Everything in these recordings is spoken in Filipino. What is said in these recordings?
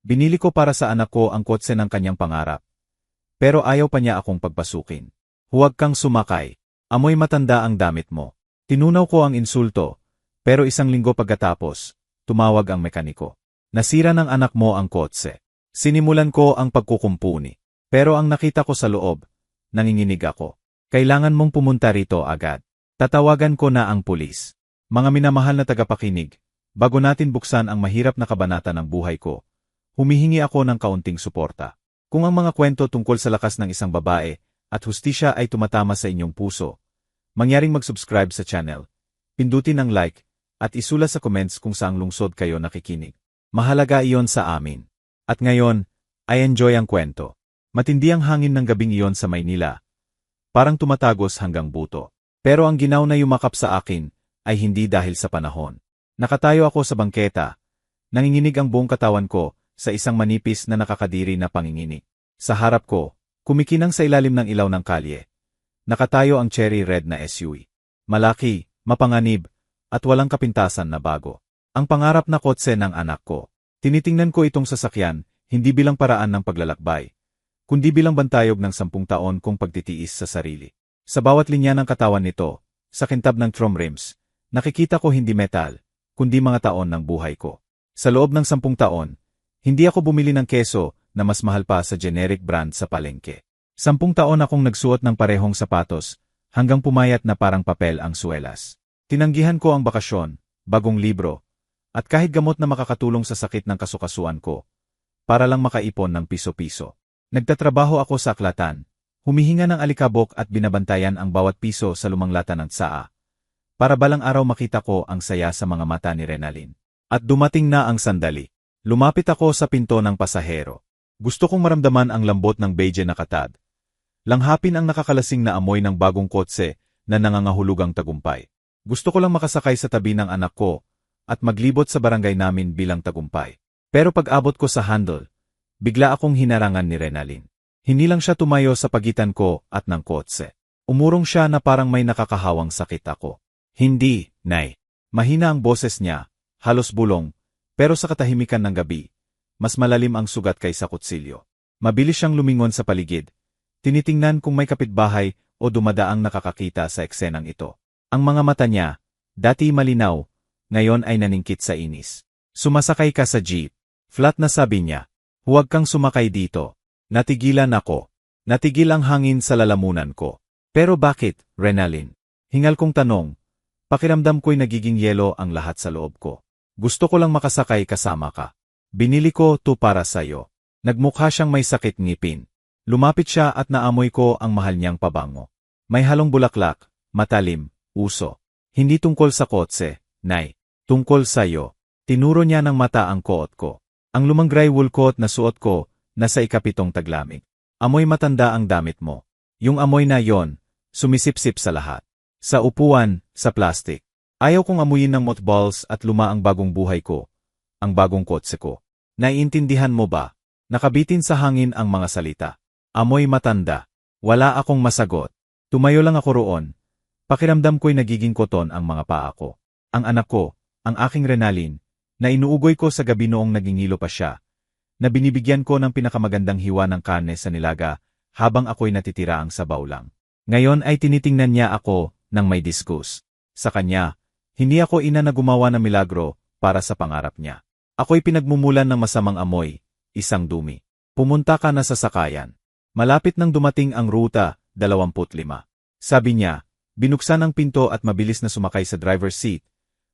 Binili ko para sa anak ko ang kotse ng kanyang pangarap. Pero ayaw pa niya akong pagpasukin. Huwag kang sumakay. Amoy matanda ang damit mo. Tinunaw ko ang insulto, pero isang linggo pagkatapos, tumawag ang mekaniko. Nasira ng anak mo ang kotse. Sinimulan ko ang pagkukumpuni. Pero ang nakita ko sa loob, nanginginig ako. Kailangan mong pumunta rito agad. Tatawagan ko na ang pulis. Mga minamahal na tagapakinig, bago natin buksan ang mahirap na kabanata ng buhay ko, humihingi ako ng kaunting suporta. Kung ang mga kwento tungkol sa lakas ng isang babae at hustisya ay tumatama sa inyong puso, mangyaring mag-subscribe sa channel, pindutin ang like, at isula sa comments kung saang lungsod kayo nakikinig. Mahalaga iyon sa amin. At ngayon, I enjoy ang kwento. Matindi ang hangin ng gabing iyon sa Maynila. Parang tumatagos hanggang buto. Pero ang ginaw na yumakap sa akin ay hindi dahil sa panahon. Nakatayo ako sa bangketa. Nanginginig ang buong katawan ko sa isang manipis na nakakadiri na panginginig. Sa harap ko, kumikinang sa ilalim ng ilaw ng kalye. Nakatayo ang cherry red na SUV. Malaki, mapanganib, at walang kapintasan na bago. Ang pangarap na kotse ng anak ko. Tinitingnan ko itong sasakyan, hindi bilang paraan ng paglalakbay, kundi bilang bantayog ng 10 taon kong pagtitiis sa sarili. Sa bawat linya ng katawan nito, sa kintab ng chrome rims, nakikita ko hindi metal, kundi mga taon ng buhay ko. Sa loob ng 10 taon, hindi ako bumili ng keso na mas mahal pa sa generic brand sa palengke. 10 taon akong nagsuot ng parehong sapatos, hanggang pumayat na parang papel ang suelas. Tinanggihan ko ang bakasyon, bagong libro, at kahit gamot na makakatulong sa sakit ng kasukasuan ko, para lang makaipon ng piso-piso. Nagtatrabaho ako sa aklatan, humihinga ng alikabok at binabantayan ang bawat piso sa lumang lata ng tsaa, para balang araw makita ko ang saya sa mga mata ni Renalyn. At dumating na ang sandali. Lumapit ako sa pinto ng pasahero. Gusto kong maramdaman ang lambot ng beige na katad. Langhapin ang nakakalasing na amoy ng bagong kotse na nangangahulugang tagumpay. Gusto ko lang makasakay sa tabi ng anak ko at maglibot sa barangay namin bilang tagumpay. Pero pag-abot ko sa handle, bigla akong hinarangan ni Renalyn. Hindi lang siya tumayo sa pagitan ko at ng kotse. Umurong siya na parang may nakakahawang sakit ako. Hindi, Nay. Mahina ang boses niya, halos bulong, pero sa katahimikan ng gabi, mas malalim ang sugat kaysa kutsilyo. Mabilis siyang lumingon sa paligid, tinitingnan kung may kapitbahay o dumadaang nakakakita sa eksenang ito. Ang mga mata niya, dati malinaw, ngayon ay naningkit sa inis. Sumasakay ka sa jeep. Flat na sabi niya, huwag kang sumakay dito. Natigilan ako. Natigil ang hangin sa lalamunan ko. Pero bakit, Renalyn? Hingal kong tanong. Pakiramdam ko'y nagiging yelo ang lahat sa loob ko. Gusto ko lang makasakay kasama ka. Binili ko to para sa'yo. Nagmukha siyang may sakit ngipin. Lumapit siya at naamoy ko ang mahal niyang pabango. May halong bulaklak, matalim, uso. Hindi tungkol sa kotse, Nay. Tungkol sa'yo. Tinuro niya ng mata ang koot ko. Ang lumang gray wool coat na suot ko, nasa ikapitong taglamig. Amoy matanda ang damit mo. Yung amoy na yon, sumisipsip sa lahat. Sa upuan, sa plastic. Ayaw kong amuyin ng mothballs at luma ang bagong buhay ko. Ang bagong kotse ko. Naiintindihan mo ba? Nakabitin sa hangin ang mga salita. Amoy matanda. Wala akong masagot. Tumayo lang ako roon. Pakiramdam ko'y nagiging koton ang mga paa ko. Ang anak ko, ang aking Renalyn, na inuugoy ko sa gabi noong nagingilo pa siya, na binibigyan ko ng pinakamagandang hiwa ng karne sa nilaga habang ako'y natitira ang sabaw lang. Ngayon ay tinitingnan niya ako ng may disgust. Sa kanya, hindi ako ina na gumawa ng milagro para sa pangarap niya. Ako'y pinagmumulan ng masamang amoy, isang dumi. Pumunta ka na sa sakayan. Malapit nang dumating ang ruta, 25. Sabi niya, binuksan ang pinto at mabilis na sumakay sa driver's seat,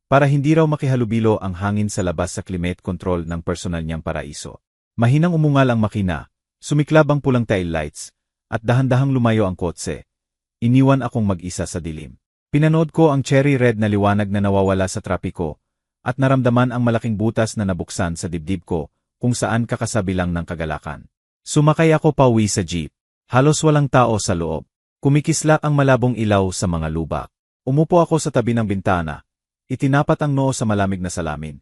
para hindi raw makihalubilo ang hangin sa labas sa climate control ng personal niyang paraiso. Mahinang umungal ang makina, sumiklab ang pulang tail lights, at dahan-dahang lumayo ang kotse. Iniwan akong mag-isa sa dilim. Pinanood ko ang cherry red na liwanag na nawawala sa trapiko, at naramdaman ang malaking butas na nabuksan sa dibdib ko, kung saan kakasabi lang ng kagalakan. Sumakay ako pauwi sa jeep. Halos walang tao sa loob. Kumikislap ang malabong ilaw sa mga lubak. Umupo ako sa tabi ng bintana. Itinapat ang noo sa malamig na salamin.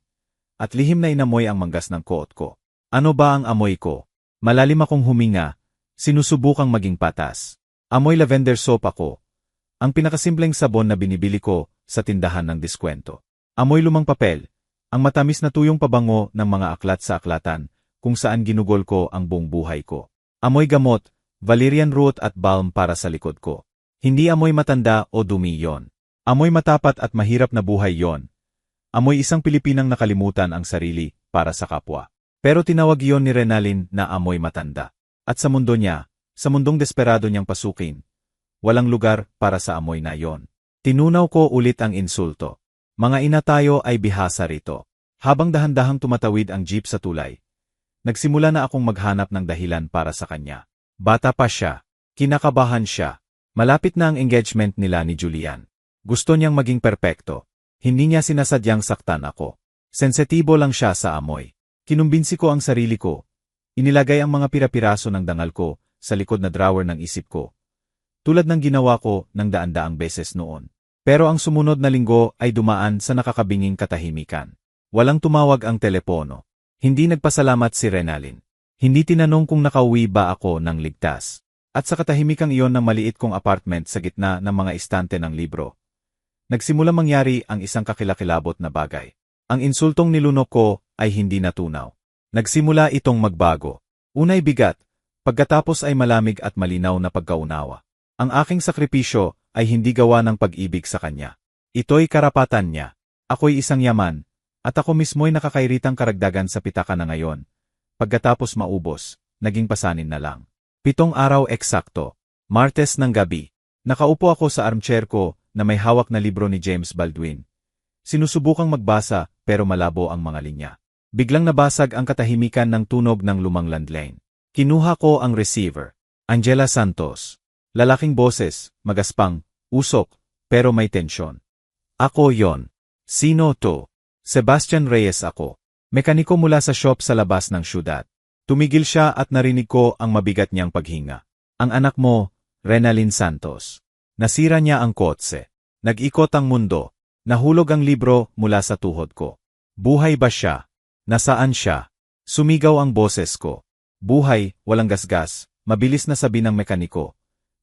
At lihim na inamoy ang manggas ng koot ko. Ano ba ang amoy ko? Malalim akong huminga, sinusubukang maging patas. Amoy lavender soap ako. Ang pinakasimpleng sabon na binibili ko sa tindahan ng diskwento. Amoy lumang papel. Ang matamis na tuyong pabango ng mga aklat sa aklatan, kung saan ginugol ko ang buong buhay ko. Amoy gamot, valerian root at balm para sa likod ko. Hindi amoy matanda o dumi yon. Amoy matapat at mahirap na buhay yon. Amoy isang Pilipinang nakalimutan ang sarili para sa kapwa. Pero tinawag yon ni Renalyn na amoy matanda. At sa mundo niya, sa mundong desperado niyang pasukin, walang lugar para sa amoy na yon. Tinunaw ko ulit ang insulto. Mga ina tayo ay bihasa rito. Habang dahan-dahang tumatawid ang jeep sa tulay, nagsimula na akong maghanap ng dahilan para sa kanya. Bata pa siya. Kinakabahan siya. Malapit na ang engagement nila ni Julian. Gusto niyang maging perpekto. Hindi niya sinasadyang saktan ako. Sensitibo lang siya sa amoy. Kinumbinsi ko ang sarili ko. Inilagay ang mga pira-piraso ng dangal ko sa likod na drawer ng isip ko. Tulad ng ginawa ko ng daan-daang beses noon. Pero ang sumunod na linggo ay dumaan sa nakakabinging katahimikan. Walang tumawag ang telepono. Hindi nagpasalamat si Renalyn. Hindi tinanong kung nakauwi ba ako ng ligtas. At sa katahimikang iyon ng maliit kong apartment sa gitna ng mga istante ng libro, nagsimula mangyari ang isang kakilakilabot na bagay. Ang insultong nilunok ko ay hindi natunaw. Nagsimula itong magbago. Unay bigat, pagkatapos ay malamig at malinaw na pagkaunawa. Ang aking sakripisyo ay hindi gawa ng pag-ibig sa kanya. Ito'y karapatan niya. Ako'y isang yaman, at ako mismo'y nakakairitang karagdagan sa pitaka na ngayon. Pagkatapos maubos, naging pasanin na lang. 7 araw eksakto. Martes ng gabi. Nakaupo ako sa armchair ko na may hawak na libro ni James Baldwin. Sinusubukang magbasa pero malabo ang mga linya. Biglang nabasag ang katahimikan ng tunog ng lumang landline. Kinuha ko ang receiver. Angela Santos. Lalaking boses, magaspang, usok, pero may tensyon. Ako yon. Sino to? Sebastian Reyes ako. Mekaniko mula sa shop sa labas ng syudad. Tumigil siya at narinig ko ang mabigat niyang paghinga. Ang anak mo, Renalyn Santos. Nasira niya ang kotse. Nag-ikot ang mundo. Nahulog ang libro mula sa tuhod ko. Buhay ba siya? Nasaan siya? Sumigaw ang boses ko. Buhay, walang gasgas, mabilis na sabi ng mekaniko.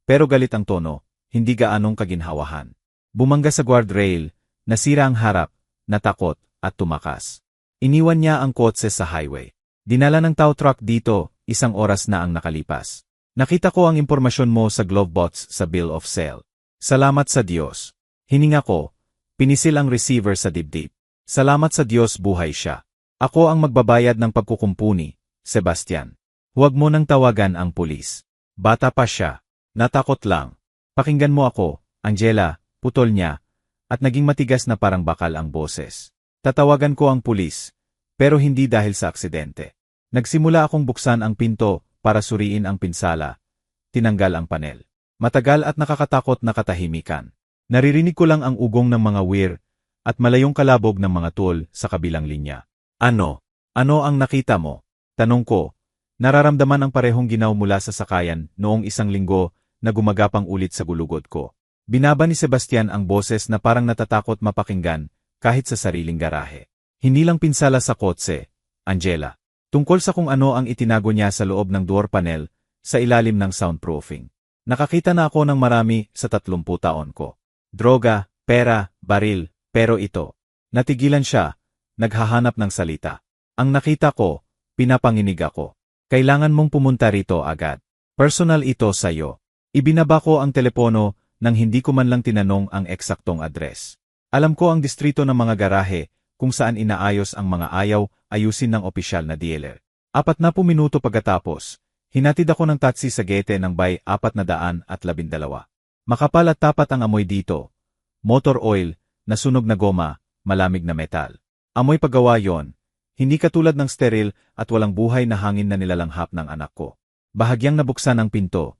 Pero galit ang tono, hindi gaanong kaginhawahan. Bumangga sa guardrail, nasira ang harap, natakot, at tumakas. Iniwan niya ang kotse sa highway. Dinala ng tow truck dito, 1 oras na ang nakalipas. Nakita ko ang impormasyon mo sa glove box sa bill of sale. Salamat sa Diyos. Hininga ko, pinisil ang receiver sa dibdib. Salamat sa Diyos buhay siya. Ako ang magbabayad ng pagkukumpuni, Sebastian. Huwag mo nang tawagan ang pulis. Bata pa siya. Natakot lang. Pakinggan mo ako, Angela, putol niya, at naging matigas na parang bakal ang boses. Tatawagan ko ang pulis, pero hindi dahil sa aksidente. Nagsimula akong buksan ang pinto para suriin ang pinsala. Tinanggal ang panel. Matagal at nakakatakot na katahimikan. Naririnig ko lang ang ugong ng mga wire at malayong kalabog ng mga tool sa kabilang linya. Ano? Ano ang nakita mo? Tanong ko. Nararamdaman ang parehong ginaw mula sa sakayan noong 1 linggo na gumagapang ulit sa gulugod ko. Binaba ni Sebastian ang boses na parang natatakot mapakinggan kahit sa sariling garahe. Hindi lang pinsala sa kotse, Angela. Tungkol sa kung ano ang itinago niya sa loob ng door panel sa ilalim ng soundproofing. Nakakita na ako ng marami sa 30 taon ko. Droga, pera, baril, pero ito. Natigilan siya, naghahanap ng salita. Ang nakita ko, pinapanginig ako. Kailangan mong pumunta rito agad. Personal ito sa'yo. Ibinaba ko ang telepono nang hindi ko man lang tinanong ang eksaktong address. Alam ko ang distrito ng mga garahe kung saan inaayos ang mga ayaw ayusin ng opisyal na dealer. 40 minuto pagkatapos, hinatid ako ng taxi sa gate ng Bay 412. Makapal at tapat ang amoy dito. Motor oil, nasunog na goma, malamig na metal. Amoy paggawa yon, hindi katulad ng steril at walang buhay na hangin na nilalanghap ng anak ko. Bahagyang nabuksan ang pinto,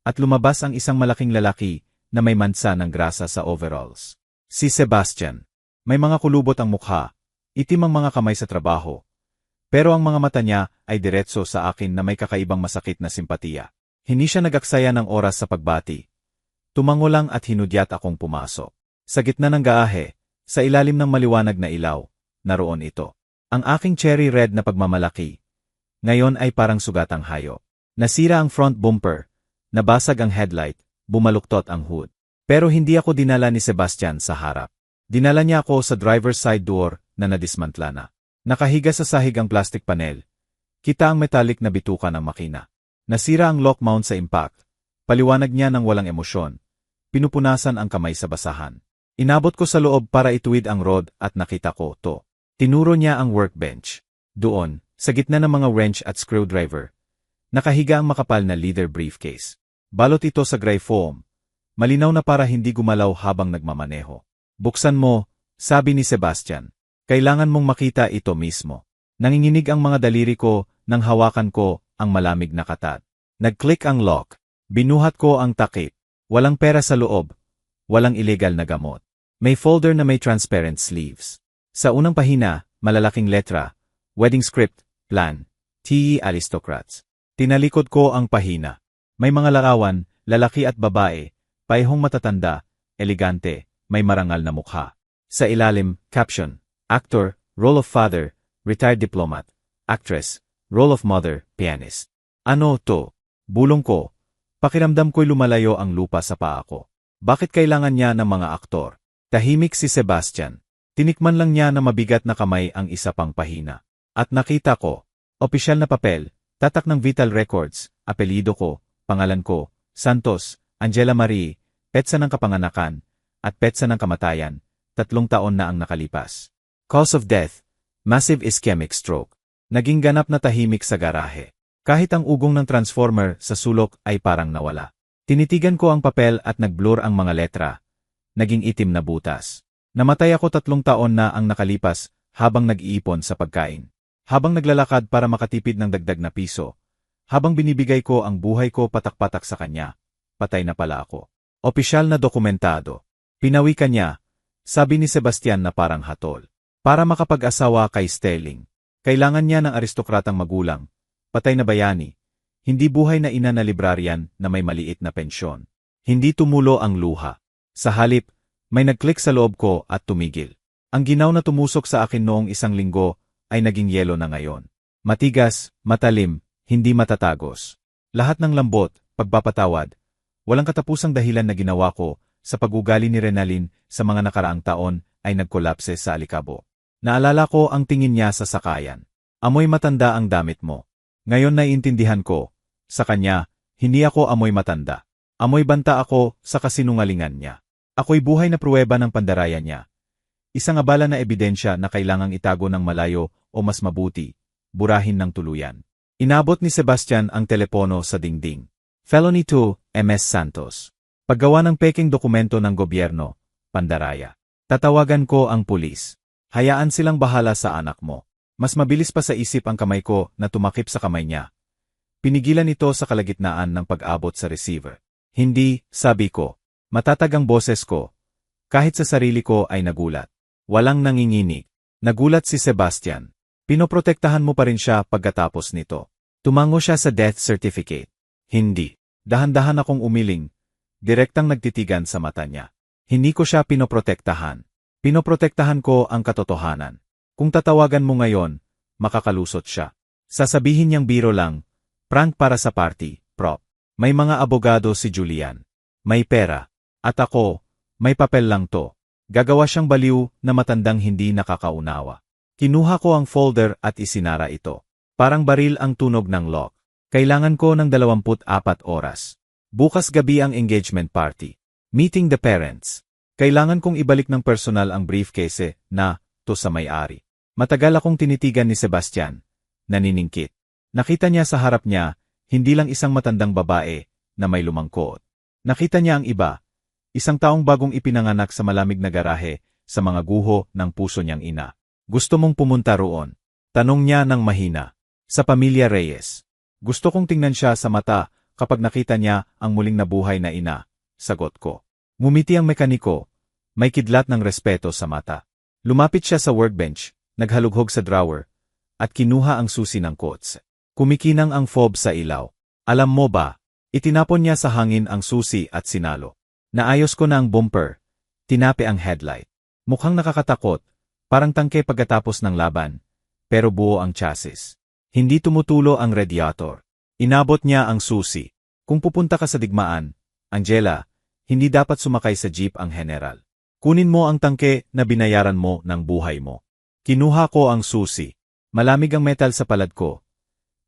at lumabas ang isang malaking lalaki na may mansa ng grasa sa overalls. Si Sebastian. May mga kulubot ang mukha, itim ang mga kamay sa trabaho. Pero ang mga mata niya ay diretso sa akin na may kakaibang masakit na simpatiya. Hindi siya nagaksaya ng oras sa pagbati. Tumango lang at hinudyat akong pumasok. Sa gitna ng gaahe, sa ilalim ng maliwanag na ilaw, naroon ito. Ang aking cherry red na pagmamalaki. Ngayon ay parang sugatang hayop. Nasira ang front bumper, nabasag ang headlight, bumaluktot ang hood. Pero hindi ako dinala ni Sebastian sa harap. Dinala niya ako sa driver's side door na nadismantla na. Nakahiga sa sahig ang plastic panel. Kita ang metallic na bituka ng makina. Nasira ang lock mount sa impact. Paliwanag niya ng walang emosyon. Pinupunasan ang kamay sa basahan. Inabot ko sa loob para ituwid ang rod at nakita ko to. Tinuro niya ang workbench. Doon, sa gitna ng mga wrench at screwdriver, nakahiga ang makapal na leather briefcase. Balot ito sa gray foam. Malinaw na para hindi gumalaw habang nagmamaneho. Buksan mo, sabi ni Sebastian. Kailangan mong makita ito mismo. Nanginginig ang mga daliri ko nang hawakan ko ang malamig na katat. Nag-click ang lock. Binuhat ko ang takip. Walang pera sa loob. Walang illegal na gamot. May folder na may transparent sleeves. Sa unang pahina, malalaking letra, wedding script, plan, TE Aristocrats. Tinalikod ko ang pahina. May mga larawan, lalaki at babae, paihong matatanda, elegante, may marangal na mukha. Sa ilalim, caption, actor, role of father, retired diplomat, actress, role of mother, pianist. Ano to? Bulong ko. Pakiramdam ko'y lumalayo ang lupa sa paa ko. Bakit kailangan niya ng mga aktor? Tahimik si Sebastian. Tinikman lang niya na mabigat na kamay ang isa pang pahina. At nakita ko, opisyal na papel, tatak ng vital records, apelido ko, pangalan ko, Santos, Angela Marie, petsa ng kapanganakan, at petsa ng kamatayan, 3 taon na ang nakalipas. Cause of death, massive ischemic stroke. Naging ganap na tahimik sa garahe. Kahit ang ugong ng transformer sa sulok ay parang nawala. Tinitigan ko ang papel at nag-blur ang mga letra. Naging itim na butas. Namatay ako 3 taon na ang nakalipas habang nag-iipon sa pagkain. Habang naglalakad para makatipid ng dagdag na piso. Habang binibigay ko ang buhay ko patak-patak sa kanya. Patay na pala ako. Opisyal na dokumentado. Pinawi ka niya, sabi ni Sebastian na parang hatol. Para makapag-asawa kay Sterling. Kailangan niya ng aristokratang magulang. Patay na bayani. Hindi buhay na ina na librarian na may maliit na pensyon. Hindi tumulo ang luha. Sa halip, may nag-click sa loob ko at tumigil. Ang ginaw na tumusok sa akin noong 1 linggo ay naging yelo na ngayon. Matigas, matalim, hindi matatagos. Lahat ng lambot, pagpapatawad, walang katapusang dahilan na ginawa ko sa pag-ugali ni Renalyn sa mga nakaraang taon ay nagkolapse sa alikabo. Naalala ko ang tingin niya sa sakayan. Amoy matanda ang damit mo. Ngayon naiintindihan ko, sa kanya, hindi ako amoy matanda. Amoy banta ako sa kasinungalingan niya. Ako'y buhay na pruweba ng pandaraya niya. Isang abala na ebidensya na kailangang itago ng malayo o mas mabuti, burahin ng tuluyan. Inabot ni Sebastian ang telepono sa dingding. Felony 2, MS Santos. Paggawa ng peking dokumento ng gobyerno, pandaraya. Tatawagan ko ang pulis. Hayaan silang bahala sa anak mo. Mas mabilis pa sa isip ang kamay ko na tumakip sa kamay niya. Pinigilan ito sa kalagitnaan ng pag-abot sa receiver. Hindi, sabi ko. Matatag ang boses ko. Kahit sa sarili ko ay nagulat. Walang nanginginig. Nagulat si Sebastian. Pinoprotektahan mo pa rin siya pagkatapos nito. Tumango siya sa death certificate. Hindi. Dahan-dahan akong umiling. Direktang nagtitigan sa mata niya. Hindi ko siya pinoprotektahan. Pinoprotektahan ko ang katotohanan. Kung tatawagan mo ngayon, makakalusot siya. Sasabihin niyang biro lang, prank para sa party, prop. May mga abogado si Julian. May pera. At ako, may papel lang to. Gagawa siyang baliw na matandang hindi nakakaunawa. Kinuha ko ang folder at isinara ito. Parang baril ang tunog ng lock. Kailangan ko ng 24 oras. Bukas gabi ang engagement party. Meeting the parents. Kailangan kong ibalik ng personal ang briefcase na to sa may-ari. Matagal akong tinitigan ni Sebastian. Naniningkit. Nakita niya sa harap niya, hindi lang isang matandang babae na may lumangkot. Nakita niya ang iba. Isang taong bagong ipinanganak sa malamig na garahe sa mga guho ng puso niyang ina. Gusto mong pumunta roon? Tanong niya ng mahina. Sa pamilya Reyes. Gusto kong tingnan siya sa mata kapag nakita niya ang muling nabuhay na ina. Sagot ko. Ngumiti ang mekaniko. May kidlat ng respeto sa mata. Lumapit siya sa workbench, naghalughog sa drawer, at kinuha ang susi ng kotse. Kumikinang ang fob sa ilaw. Alam mo ba, itinapon niya sa hangin ang susi at sinalo. Naayos ko na ang bumper. Tinape ang headlight. Mukhang nakakatakot, parang tangke pagkatapos ng laban, pero buo ang chassis. Hindi tumutulo ang radiator. Inabot niya ang susi. Kung pupunta ka sa digmaan, Angela, hindi dapat sumakay sa jeep ang general. Kunin mo ang tangke na binayaran mo ng buhay mo. Kinuha ko ang susi. Malamig ang metal sa palad ko.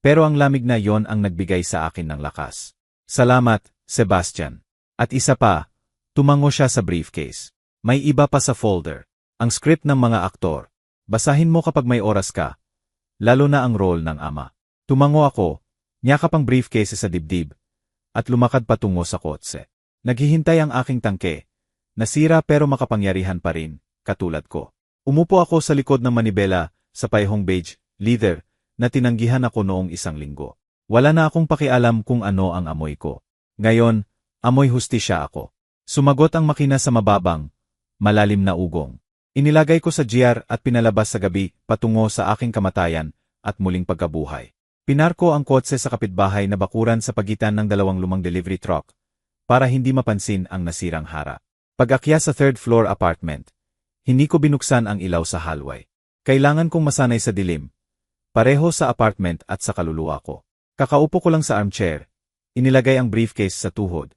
Pero ang lamig na yon ang nagbigay sa akin ng lakas. Salamat, Sebastian. At isa pa, tumango siya sa briefcase. May iba pa sa folder. Ang script ng mga aktor. Basahin mo kapag may oras ka. Lalo na ang role ng ama. Tumango ako, niyakap ang briefcase sa dibdib, at lumakad patungo sa kotse. Naghihintay ang aking tangke. Nasira pero makapangyarihan pa rin, katulad ko. Umupo ako sa likod ng manibela, sa payhong beige, leather, na tinanggihan ako noong isang linggo. Wala na akong pakialam kung ano ang amoy ko. Ngayon, amoy hustisya ako. Sumagot ang makina sa mababang, malalim na ugong. Inilagay ko sa GR at pinalabas sa gabi patungo sa aking kamatayan at muling pagkabuhay. Pinarko ang kotse sa kapitbahay na bakuran sa pagitan ng dalawang lumang delivery truck para hindi mapansin ang nasirang hara. Pag-akya sa third floor apartment, hindi ko binuksan ang ilaw sa hallway. Kailangan kong masanay sa dilim. Pareho sa apartment at sa kaluluwa ko. Kakaupo ko lang sa armchair, inilagay ang briefcase sa tuhod,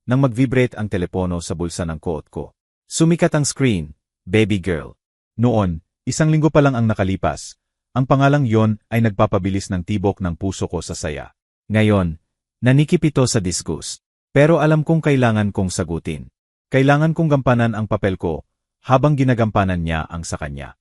nang mag-vibrate ang telepono sa bulsa ng coat ko. Sumikat ang screen, baby girl. Noon, 1 linggo pa lang ang nakalipas. Ang pangalang yon ay nagpapabilis ng tibok ng puso ko sa saya. Ngayon, nanikip ito sa disgust. Pero alam kong kailangan kong sagutin. Kailangan kong gampanan ang papel ko habang ginagampanan niya ang sa kanya.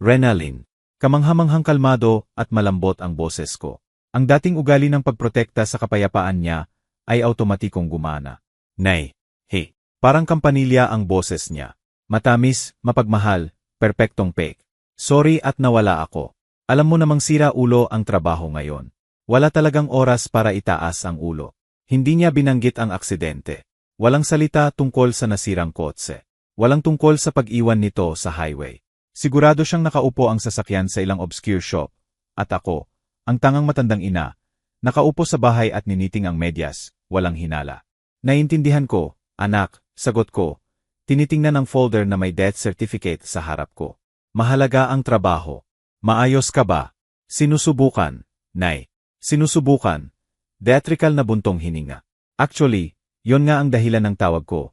Renalyn. Kamanghamanghang kalmado at malambot ang boses ko. Ang dating ugali ng pagprotekta sa kapayapaan niya ay automatikong gumana. Nay, hey, parang kampanilya ang boses niya. Matamis, mapagmahal, perpektong pek. Sorry at nawala ako. Alam mo namang sira ulo ang trabaho ngayon. Wala talagang oras para itaas ang ulo. Hindi niya binanggit ang aksidente. Walang salita tungkol sa nasirang kotse. Walang tungkol sa pag-iwan nito sa highway. Sigurado siyang nakaupo ang sasakyan sa ilang obscure shop. At ako, ang tangang matandang ina, nakaupo sa bahay at niniting ang medyas, walang hinala. Naiintindihan ko, anak, sagot ko. Tinitingnan ang folder na may death certificate sa harap ko. Mahalaga ang trabaho. Maayos ka ba? Sinusubukan, Nay. Sinusubukan. Theatrical na buntong hininga. Actually, yon nga ang dahilan ng tawag ko.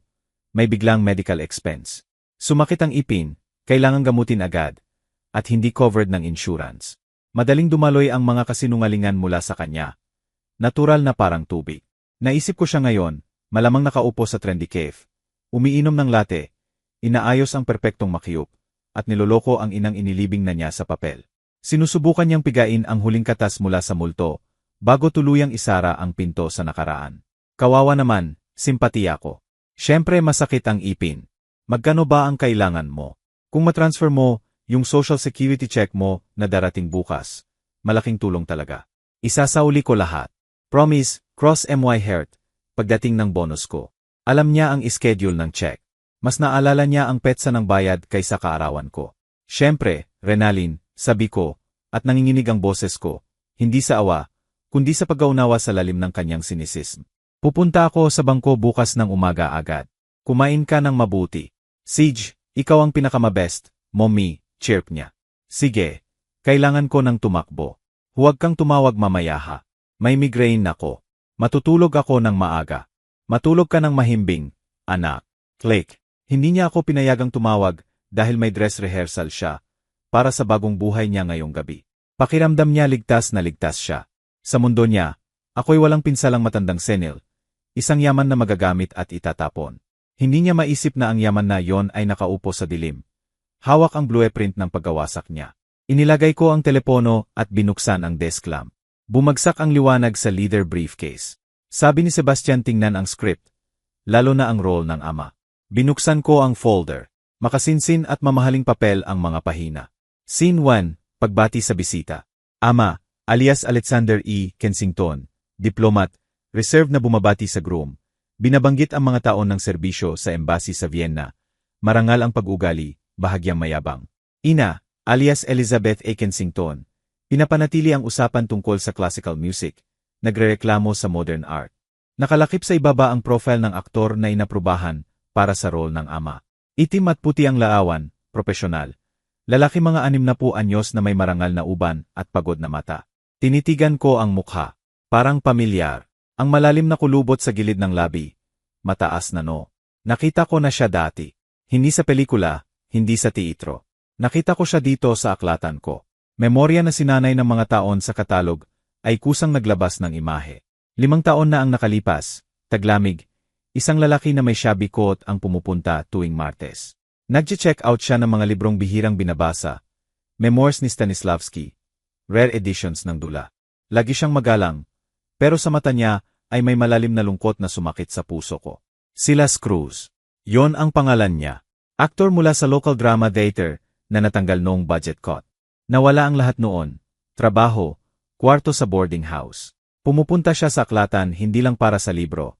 May biglang medical expense. Sumakit ang ipin, kailangang gamutin agad, at hindi covered ng insurance. Madaling dumaloy ang mga kasinungalingan mula sa kanya. Natural na parang tubig. Naisip ko siya ngayon, malamang nakaupo sa trendy cafe. Umiinom ng latte, inaayos ang perpektong makyup, at niloloko ang inang inilibing na niya sa papel. Sinusubukan niyang pigain ang huling katas mula sa multo, bago tuluyang isara ang pinto sa nakaraan. Kawawa naman, simpatiya ko. Siyempre masakit ang ipin. Magkano ba ang kailangan mo? Kung matransfer mo, yung social security check mo na darating bukas, malaking tulong talaga. Isasauli ko lahat. Promise, cross my heart, pagdating ng bonus ko. Alam niya ang schedule ng check. Mas naalala niya ang petsa ng bayad kaysa kaarawan ko. Siyempre, Renalyn, sabi ko, at nanginginig ang boses ko, hindi sa awa, kundi sa pag-aunawa sa lalim ng kanyang sinisism. Pupunta ako sa bangko bukas ng umaga agad. Kumain ka ng mabuti. Sige, ikaw ang pinakamabest, mommy, chirp niya. Sige, kailangan ko ng tumakbo. Huwag kang tumawag mamaya ha. May migraine ako. Matutulog ako ng maaga. Matulog ka ng mahimbing, anak. Click. Hindi niya ako pinayagang tumawag dahil may dress rehearsal siya para sa bagong buhay niya ngayong gabi. Pakiramdam niya ligtas na ligtas siya. Sa mundo niya, ako'y walang pinsalang matandang senil. Isang yaman na magagamit at itatapon. Hindi niya maisip na ang yaman na yon ay nakaupo sa dilim. Hawak ang blueprint ng paggawasak niya. Inilagay ko ang telepono at binuksan ang desk lamp. Bumagsak ang liwanag sa leather briefcase. Sabi ni Sebastian tingnan ang script, lalo na ang role ng ama. Binuksan ko ang folder. Makasinsin at mamahaling papel ang mga pahina. Scene 1, pagbati sa bisita. Ama, alias Alexander E. Kensington, diplomat, reserve na bumabati sa groom. Binabanggit ang mga taon ng serbisyo sa embassy sa Vienna. Marangal ang pag-ugali, bahagyang mayabang. Ina, alias Elizabeth A. Kensington. Pinapanatili ang usapan tungkol sa classical music. Nagrereklamo sa modern art. Nakalakip sa ibaba ang profile ng aktor na inaprubahan para sa role ng ama. Itim at puti ang laawan, propesyonal. Lalaki mga 60 anyos na may marangal na uban at pagod na mata. Tinitigan ko ang mukha. Parang pamilyar. Ang malalim na kulubot sa gilid ng labi. Mataas na no. Nakita ko na siya dati. Hindi sa pelikula, hindi sa teatro. Nakita ko siya dito sa aklatan ko. Memorya na sinanay ng mga taon sa katalog ay kusang naglabas ng imahe. 5 taon na ang nakalipas, taglamig, isang lalaki na may shabby coat ang pumupunta tuwing Martes. Nagche-check out siya ng mga librong bihirang binabasa, Memoirs ni Stanislavski, rare editions ng dula. Lagi siyang magalang, pero sa mata niya ay may malalim na lungkot na sumakit sa puso ko. Silas Cruz. Yon ang pangalan niya. Aktor mula sa local drama theater na natanggal noong budget cut. Nawala ang lahat noon. Trabaho, kwarto sa boarding house. Pumupunta siya sa aklatan hindi lang para sa libro,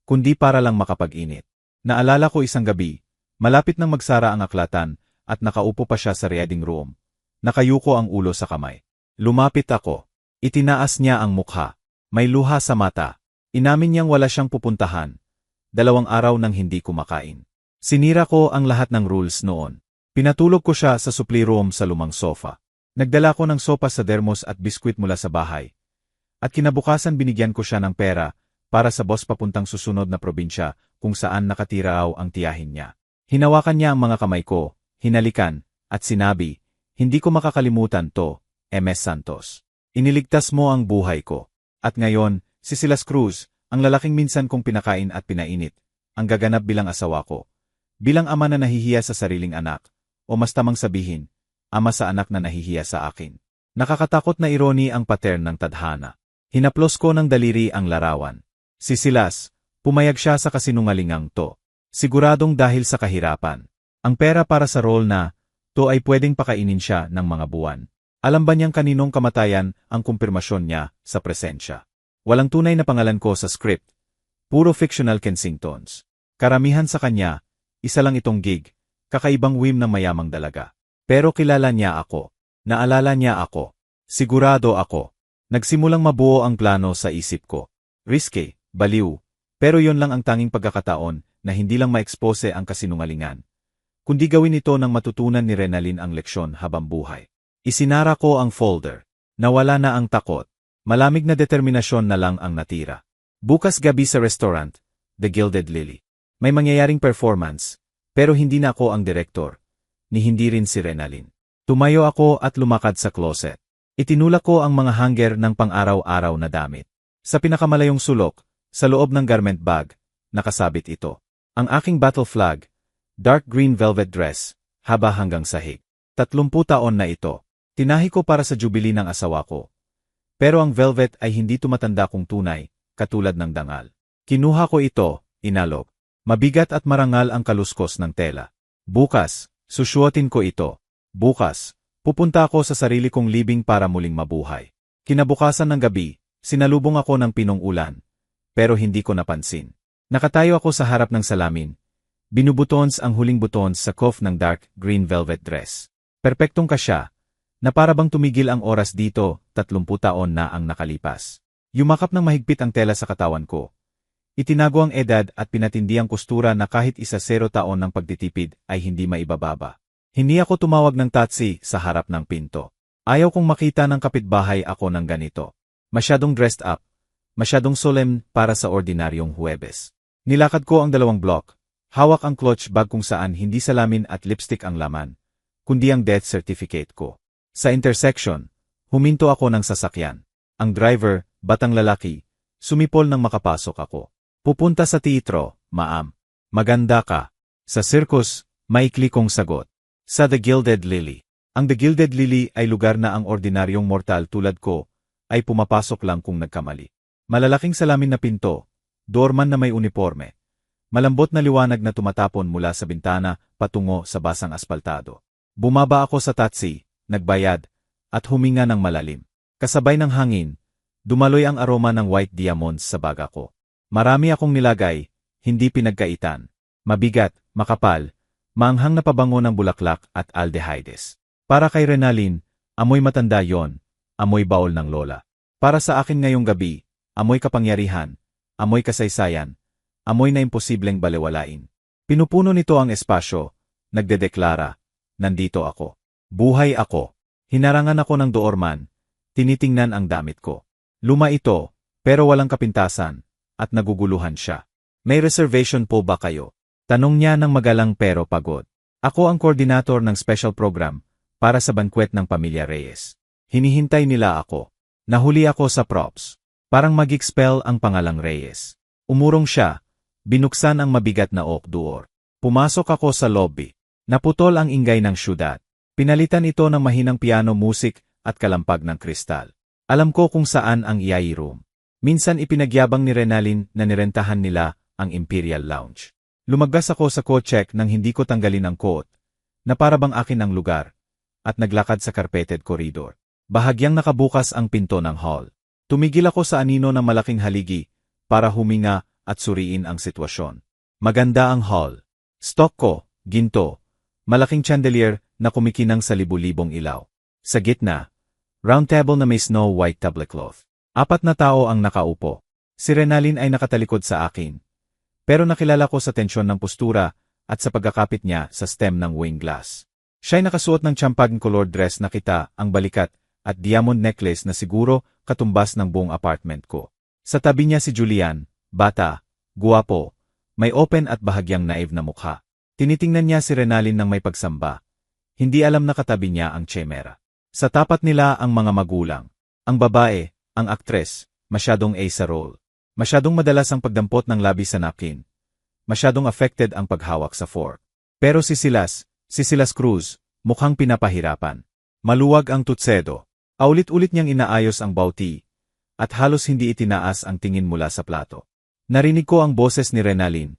kundi para lang makapag-init. Naalala ko isang gabi, malapit nang magsara ang aklatan at nakaupo pa siya sa reading room. Nakayuko ang ulo sa kamay. Lumapit ako. Itinaas niya ang mukha. May luha sa mata. Inamin niyang wala siyang pupuntahan. 2 araw nang hindi kumakain. Sinira ko ang lahat ng rules noon. Pinatulog ko siya sa supli room sa lumang sofa. Nagdala ko ng sopa sa dermos at biskwit mula sa bahay. At kinabukasan binigyan ko siya ng pera para sa boss papuntang susunod na probinsya kung saan nakatira ang tiyahin niya. Hinawakan niya ang mga kamay ko, hinalikan, at sinabi, "Hindi ko makakalimutan to, MS Santos. Iniligtas mo ang buhay ko." At ngayon, si Silas Cruz, ang lalaking minsan kong pinakain at pinainit, ang gaganap bilang asawa ko. Bilang ama na nahihiya sa sariling anak, o mas tamang sabihin, ama sa anak na nahihiya sa akin. Nakakatakot na ironi ang pattern ng tadhana. Hinaplos ko ng daliri ang larawan. Si Silas, pumayag siya sa kasinungalingang to. Siguradong dahil sa kahirapan. Ang pera para sa role na, to ay pwedeng pakainin siya ng mga buwan. Alam ba niyang kaninong kamatayan ang kumpirmasyon niya sa presensya? Walang tunay na pangalan ko sa script. Puro fictional Kensingtons. Karamihan sa kanya, isa lang itong gig, kakaibang whim ng mayamang dalaga. Pero kilala niya ako. Naalala niya ako. Sigurado ako. Nagsimulang mabuo ang plano sa isip ko. Risky, baliw, pero yon lang ang tanging pagkakataon na hindi lang ma-expose ang kasinungalingan, kundi gawin ito nang matutunan ni Renalyn ang leksyon habang buhay. Isinara ko ang folder. Nawala na ang takot. Malamig na determinasyon na lang ang natira. Bukas gabi sa restaurant, The Gilded Lily. May mangyayaring performance, pero hindi na ako ang direktor, ni hindi rin si Renalyn. Tumayo ako at lumakad sa closet. Itinulak ko ang mga hanger ng pang-araw-araw na damit. Sa pinakamalayong sulok, sa loob ng garment bag, nakasabit ito. Ang aking battle flag, dark green velvet dress, haba hanggang sahig. 30 taon na ito. Tinahi ko para sa jubilee ng asawa ko. Pero ang velvet ay hindi tumatanda kung tunay, katulad ng dangal. Kinuha ko ito, inalog. Mabigat at marangal ang kaluskos ng tela. Bukas, susuotin ko ito. Bukas, pupunta ako sa sarili kong libing para muling mabuhay. Kinabukasan ng gabi, sinalubong ako ng pinong ulan. Pero hindi ko napansin. Nakatayo ako sa harap ng salamin. Binubutons ang huling butons sa cuff ng dark green velvet dress. Perpektong kasya, na para bang tumigil ang oras dito, 30 taon na ang nakalipas. Yumakap ng mahigpit ang tela sa katawan ko. Itinago ang edad at pinatindi ang kustura na kahit 10 taon ng pagtitipid ay hindi maibababa. Hindi ako tumawag ng taxi sa harap ng pinto. Ayaw kong makita ng kapitbahay ako ng ganito. Masyadong dressed up. Masyadong solemn para sa ordinaryong Huwebes. Nilakad ko ang 2 block. Hawak ang clutch bag kung saan hindi salamin at lipstick ang laman, kundi ang death certificate ko. Sa intersection, huminto ako ng sasakyan. Ang driver, batang lalaki, sumipol nang makapasok ako. Pupunta sa teatro, ma'am. Maganda ka. Sa circus, maikli kong sagot. Sa The Gilded Lily. Ang The Gilded Lily ay lugar na ang ordinaryong mortal tulad ko ay pumapasok lang kung nagkamali. Malalaking salamin na pinto, doorman na may uniforme. Malambot na liwanag na tumatapon mula sa bintana patungo sa basang aspaltado. Bumaba ako sa taxi, nagbayad, at huminga ng malalim. Kasabay ng hangin, dumaloy ang aroma ng white diamonds sa baga ko. Marami akong nilagay, hindi pinagkaitan. Mabigat, makapal, maanghang na pabango ng bulaklak at aldehydes. Para kay Renalyn, amoy matanda yon, amoy baol ng lola. Para sa akin ngayong gabi, amoy kapangyarihan, amoy kasaysayan, amoy na imposibleng balewalain. Pinupuno nito ang espasyo, nagdedeklara, nandito ako. Buhay ako. Hinarangan ako ng doorman, tinitingnan ang damit ko. Luma ito, pero walang kapintasan, at naguguluhan siya. May reservation po ba kayo? Tanong niya ng magalang pero pagod. Ako ang koordinator ng special program para sa banquet ng Pamilya Reyes. Hinihintay nila ako. Nahuli ako sa props. Parang mag-expel ang pangalang Reyes. Umurong siya. Binuksan ang mabigat na oak door. Pumasok ako sa lobby. Naputol ang ingay ng syudad. Pinalitan ito ng mahinang piano music at kalampag ng kristal. Alam ko kung saan ang EI room. Minsan ipinagyabang ni Renalyn na nirentahan nila ang Imperial Lounge. Lumagpas ako sa kotse nang hindi ko tanggalin ang coat, na para bang akin ang lugar, at naglakad sa carpeted corridor. Bahagyang nakabukas ang pinto ng hall. Tumigil ako sa anino ng malaking haligi para huminga at suriin ang sitwasyon. Maganda ang hall. Stock ko, ginto, malaking chandelier na kumikinang sa libu-libong ilaw. Sa gitna, round table na may snow white tablecloth. 4 na tao ang nakaupo. Si Renalyn ay nakatalikod sa akin. Pero nakilala ko sa tensyon ng postura at sa pagkakapit niya sa stem ng wing glass. Siya'y nakasuot ng champagne-colored dress na kita ang balikat at diamond necklace na siguro katumbas ng buong apartment ko. Sa tabi niya si Julian, bata, guwapo, may open at bahagyang naive na mukha. Tinitingnan niya si Renalyn ng may pagsamba. Hindi alam na katabi niya ang tsemera. Sa tapat nila ang mga magulang. Ang babae, ang aktres, masyadong A sa role. Masyadong madalas ang pagdampot ng labi sa napkin. Masyadong affected ang paghawak sa fork. Pero si Silas Cruz, mukhang pinapahirapan. Maluwag ang tutsedo. Paulit-ulit niyang inaayos ang bawti, at halos hindi itinaas ang tingin mula sa plato. Narinig ko ang boses ni Renalyn.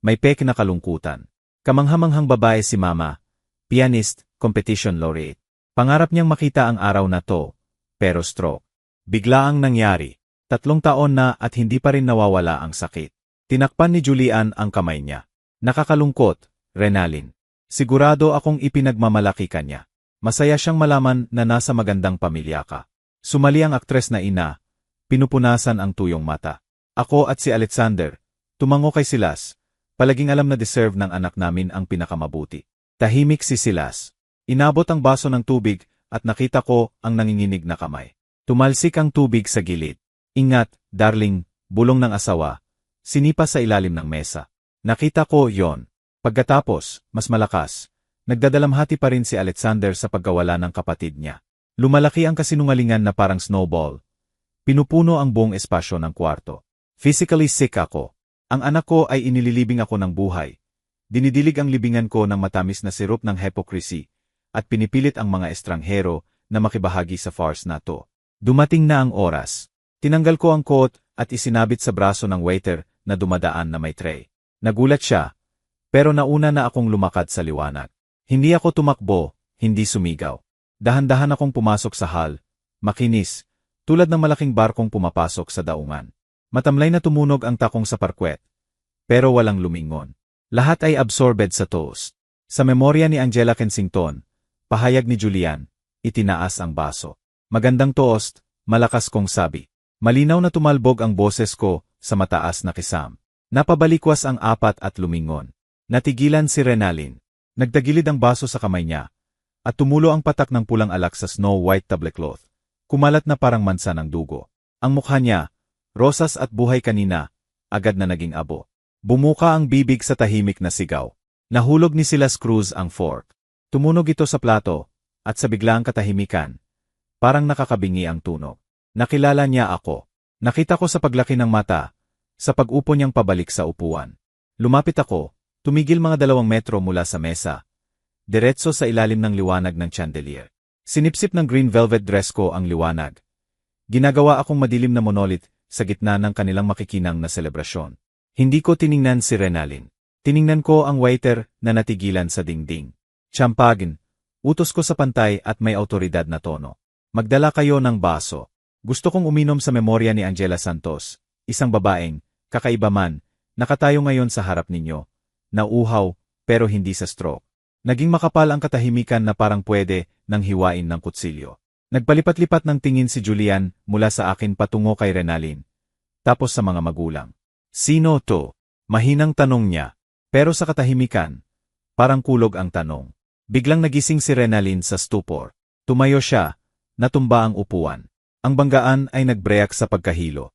May peke na kalungkutan. Kamanghamanghang babae si Mama, pianist, competition laureate. Pangarap niyang makita ang araw na to, pero stroke. Bigla ang nangyari. 3 taon na at hindi pa rin nawawala ang sakit. Tinakpan ni Julian ang kamay niya. Nakakalungkot, Renalyn. Sigurado akong ipinagmamalaki ka niya. Masaya siyang malaman na nasa magandang pamilya ka. Sumali ang aktres na ina. Pinupunasan ang tuyong mata. Ako at si Alexander, tumango kay Silas. Palaging alam na deserve ng anak namin ang pinakamabuti. Tahimik si Silas. Inabot ang baso ng tubig at nakita ko ang nanginginig na kamay. Tumalsik ang tubig sa gilid. Ingat, darling, bulong ng asawa. Sinipa sa ilalim ng mesa. Nakita ko yon. Pagkatapos, mas malakas. Nagdadalamhati pa rin si Alexander sa pagkawala ng kapatid niya. Lumalaki ang kasinungalingan na parang snowball. Pinupuno ang buong espasyo ng kwarto. Physically sick ako. Ang anak ko ay inililibing ako ng buhay. Dinidilig ang libingan ko ng matamis na sirup ng hypocrisy at pinipilit ang mga estranghero na makibahagi sa farce na to. Dumating na ang oras. Tinanggal ko ang coat at isinabit sa braso ng waiter na dumadaan na may tray. Nagulat siya, pero nauna na akong lumakad sa liwanag. Hindi ako tumakbo, hindi sumigaw. Dahan-dahan akong pumasok sa hall, makinis, tulad ng malaking barkong pumapasok sa daungan. Matamlay na tumunog ang takong sa parkwet, pero walang lumingon. Lahat ay absorbed sa toast. Sa memorya ni Angela Kensington, pahayag ni Julian, itinaas ang baso. Magandang toast, malakas kong sabi. Malinaw na tumalbog ang boses ko sa mataas na kisam. Napabalikwas ang 4 at lumingon. Natigilan si Renalyn. Nagtagilid ang baso sa kamay niya, at tumulo ang patak ng pulang alak sa snow white tablecloth. Kumalat na parang mansa ng dugo. Ang mukha niya, rosas at buhay kanina, agad na naging abo. Bumuka ang bibig sa tahimik na sigaw. Nahulog ni Silas Cruz ang fork. Tumunog ito sa plato, at sa biglaang katahimikan, parang nakakabingi ang tunog. Nakilala niya ako. Nakita ko sa paglaki ng mata, sa pag-upo niyang pabalik sa upuan. Lumapit ako. Tumigil mga 2 metro mula sa mesa. Diretso sa ilalim ng liwanag ng chandelier. Sinipsip ng green velvet dress ko ang liwanag. Ginagawa akong madilim na monolith sa gitna ng kanilang makikinang na selebrasyon. Hindi ko tiningnan si Renalyn. Tiningnan ko ang waiter na natigilan sa dingding. Champagne, utos ko sa pantay at may autoridad na tono. Magdala kayo ng baso. Gusto kong uminom sa memorya ni Angela Santos, isang babaeng, kakaiba man, nakatayo ngayon sa harap ninyo. Nauuhaw, pero hindi sa stroke. Naging makapal ang katahimikan na parang pwede nang hiwain ng kutsilyo. Nagpalipat-lipat ng tingin si Julian mula sa akin patungo kay Renalyn. Tapos sa mga magulang. Sino to? Mahinang tanong niya. Pero sa katahimikan, parang kulog ang tanong. Biglang nagising si Renalyn sa stupor. Tumayo siya, natumba ang upuan. Ang banggaan ay nagbreak sa pagkahilo.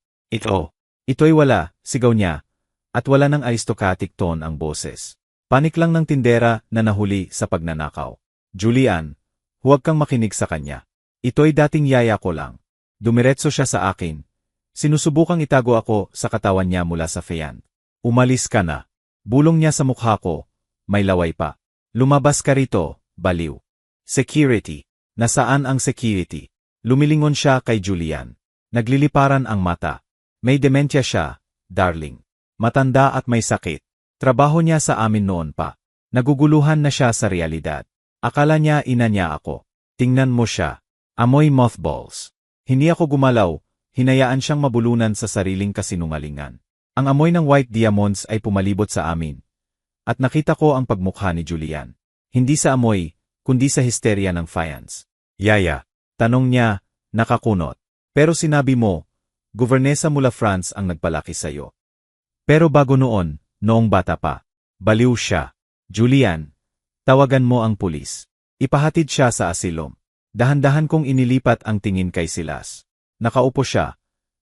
Ito'y wala, sigaw niya. At wala ng aristocratic tone ang boses. Panik lang ng tindera na nahuli sa pagnanakaw. Julian, huwag kang makinig sa kanya. Ito'y dating yaya ko lang. Dumiretso siya sa akin. Sinusubukang itago ako sa katawan niya mula sa fan. Umalis ka na. Bulong niya sa mukha ko. May laway pa. Lumabas ka rito, baliw. Security. Nasaan ang security? Lumilingon siya kay Julian. Nagliliparan ang mata. May dementia siya, darling. Matanda at may sakit. Trabaho niya sa amin noon pa. Naguguluhan na siya sa realidad. Akala niya ina niya ako. Tingnan mo siya. Amoy mothballs. Hindi ako gumalaw, hinayaan siyang mabulunan sa sariling kasinungalingan. Ang amoy ng white diamonds ay pumalibot sa amin. At nakita ko ang pagmukha ni Julian. Hindi sa amoy, kundi sa histerya ng faience. Yaya, tanong niya, nakakunot. Pero sinabi mo, gobernesa mula France ang nagpalaki sa'yo. Pero bago noon, noong bata pa, baliw siya. Julian, tawagan mo ang pulis. Ipahatid siya sa asilom. Dahan-dahan kong inilipat ang tingin kay Silas. Nakaupo siya.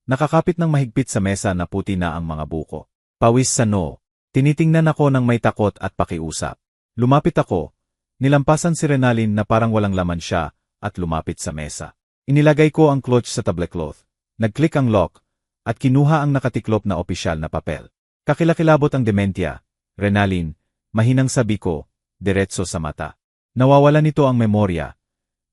Nakakapit ng mahigpit sa mesa na puti na ang mga buko. Pawis sa noo. Tinitingnan ako ng may takot at pakiusap. Lumapit ako. Nilampasan si Renalyn na parang walang laman siya at lumapit sa mesa. Inilagay ko ang clutch sa tablecloth. Nag-click ang lock at kinuha ang nakatiklop na opisyal na papel. Kakilakilabot ang dementia. Renalyn, mahinang sabi ko, diretso sa mata. Nawawala nito ang memorya.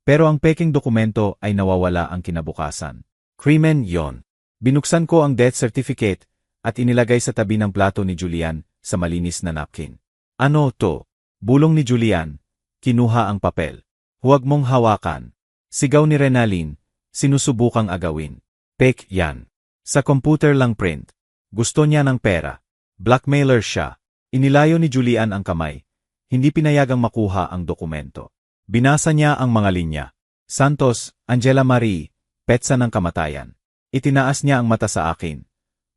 Pero ang peking dokumento ay nawawala ang kinabukasan. Krimen yon. Binuksan ko ang death certificate at inilagay sa tabi ng plato ni Julian sa malinis na napkin. Ano to? Bulong ni Julian. Kinuha ang papel. Huwag mong hawakan. Sigaw ni Renalyn. Sinusubukang agawin. Pek yan. Sa computer lang print. Gusto niya ng pera. Blackmailer siya. Inilayo ni Julian ang kamay. Hindi pinayagang makuha ang dokumento. Binasa niya ang mga linya. Santos, Angela Marie, petsa ng kamatayan. Itinaas niya ang mata sa akin.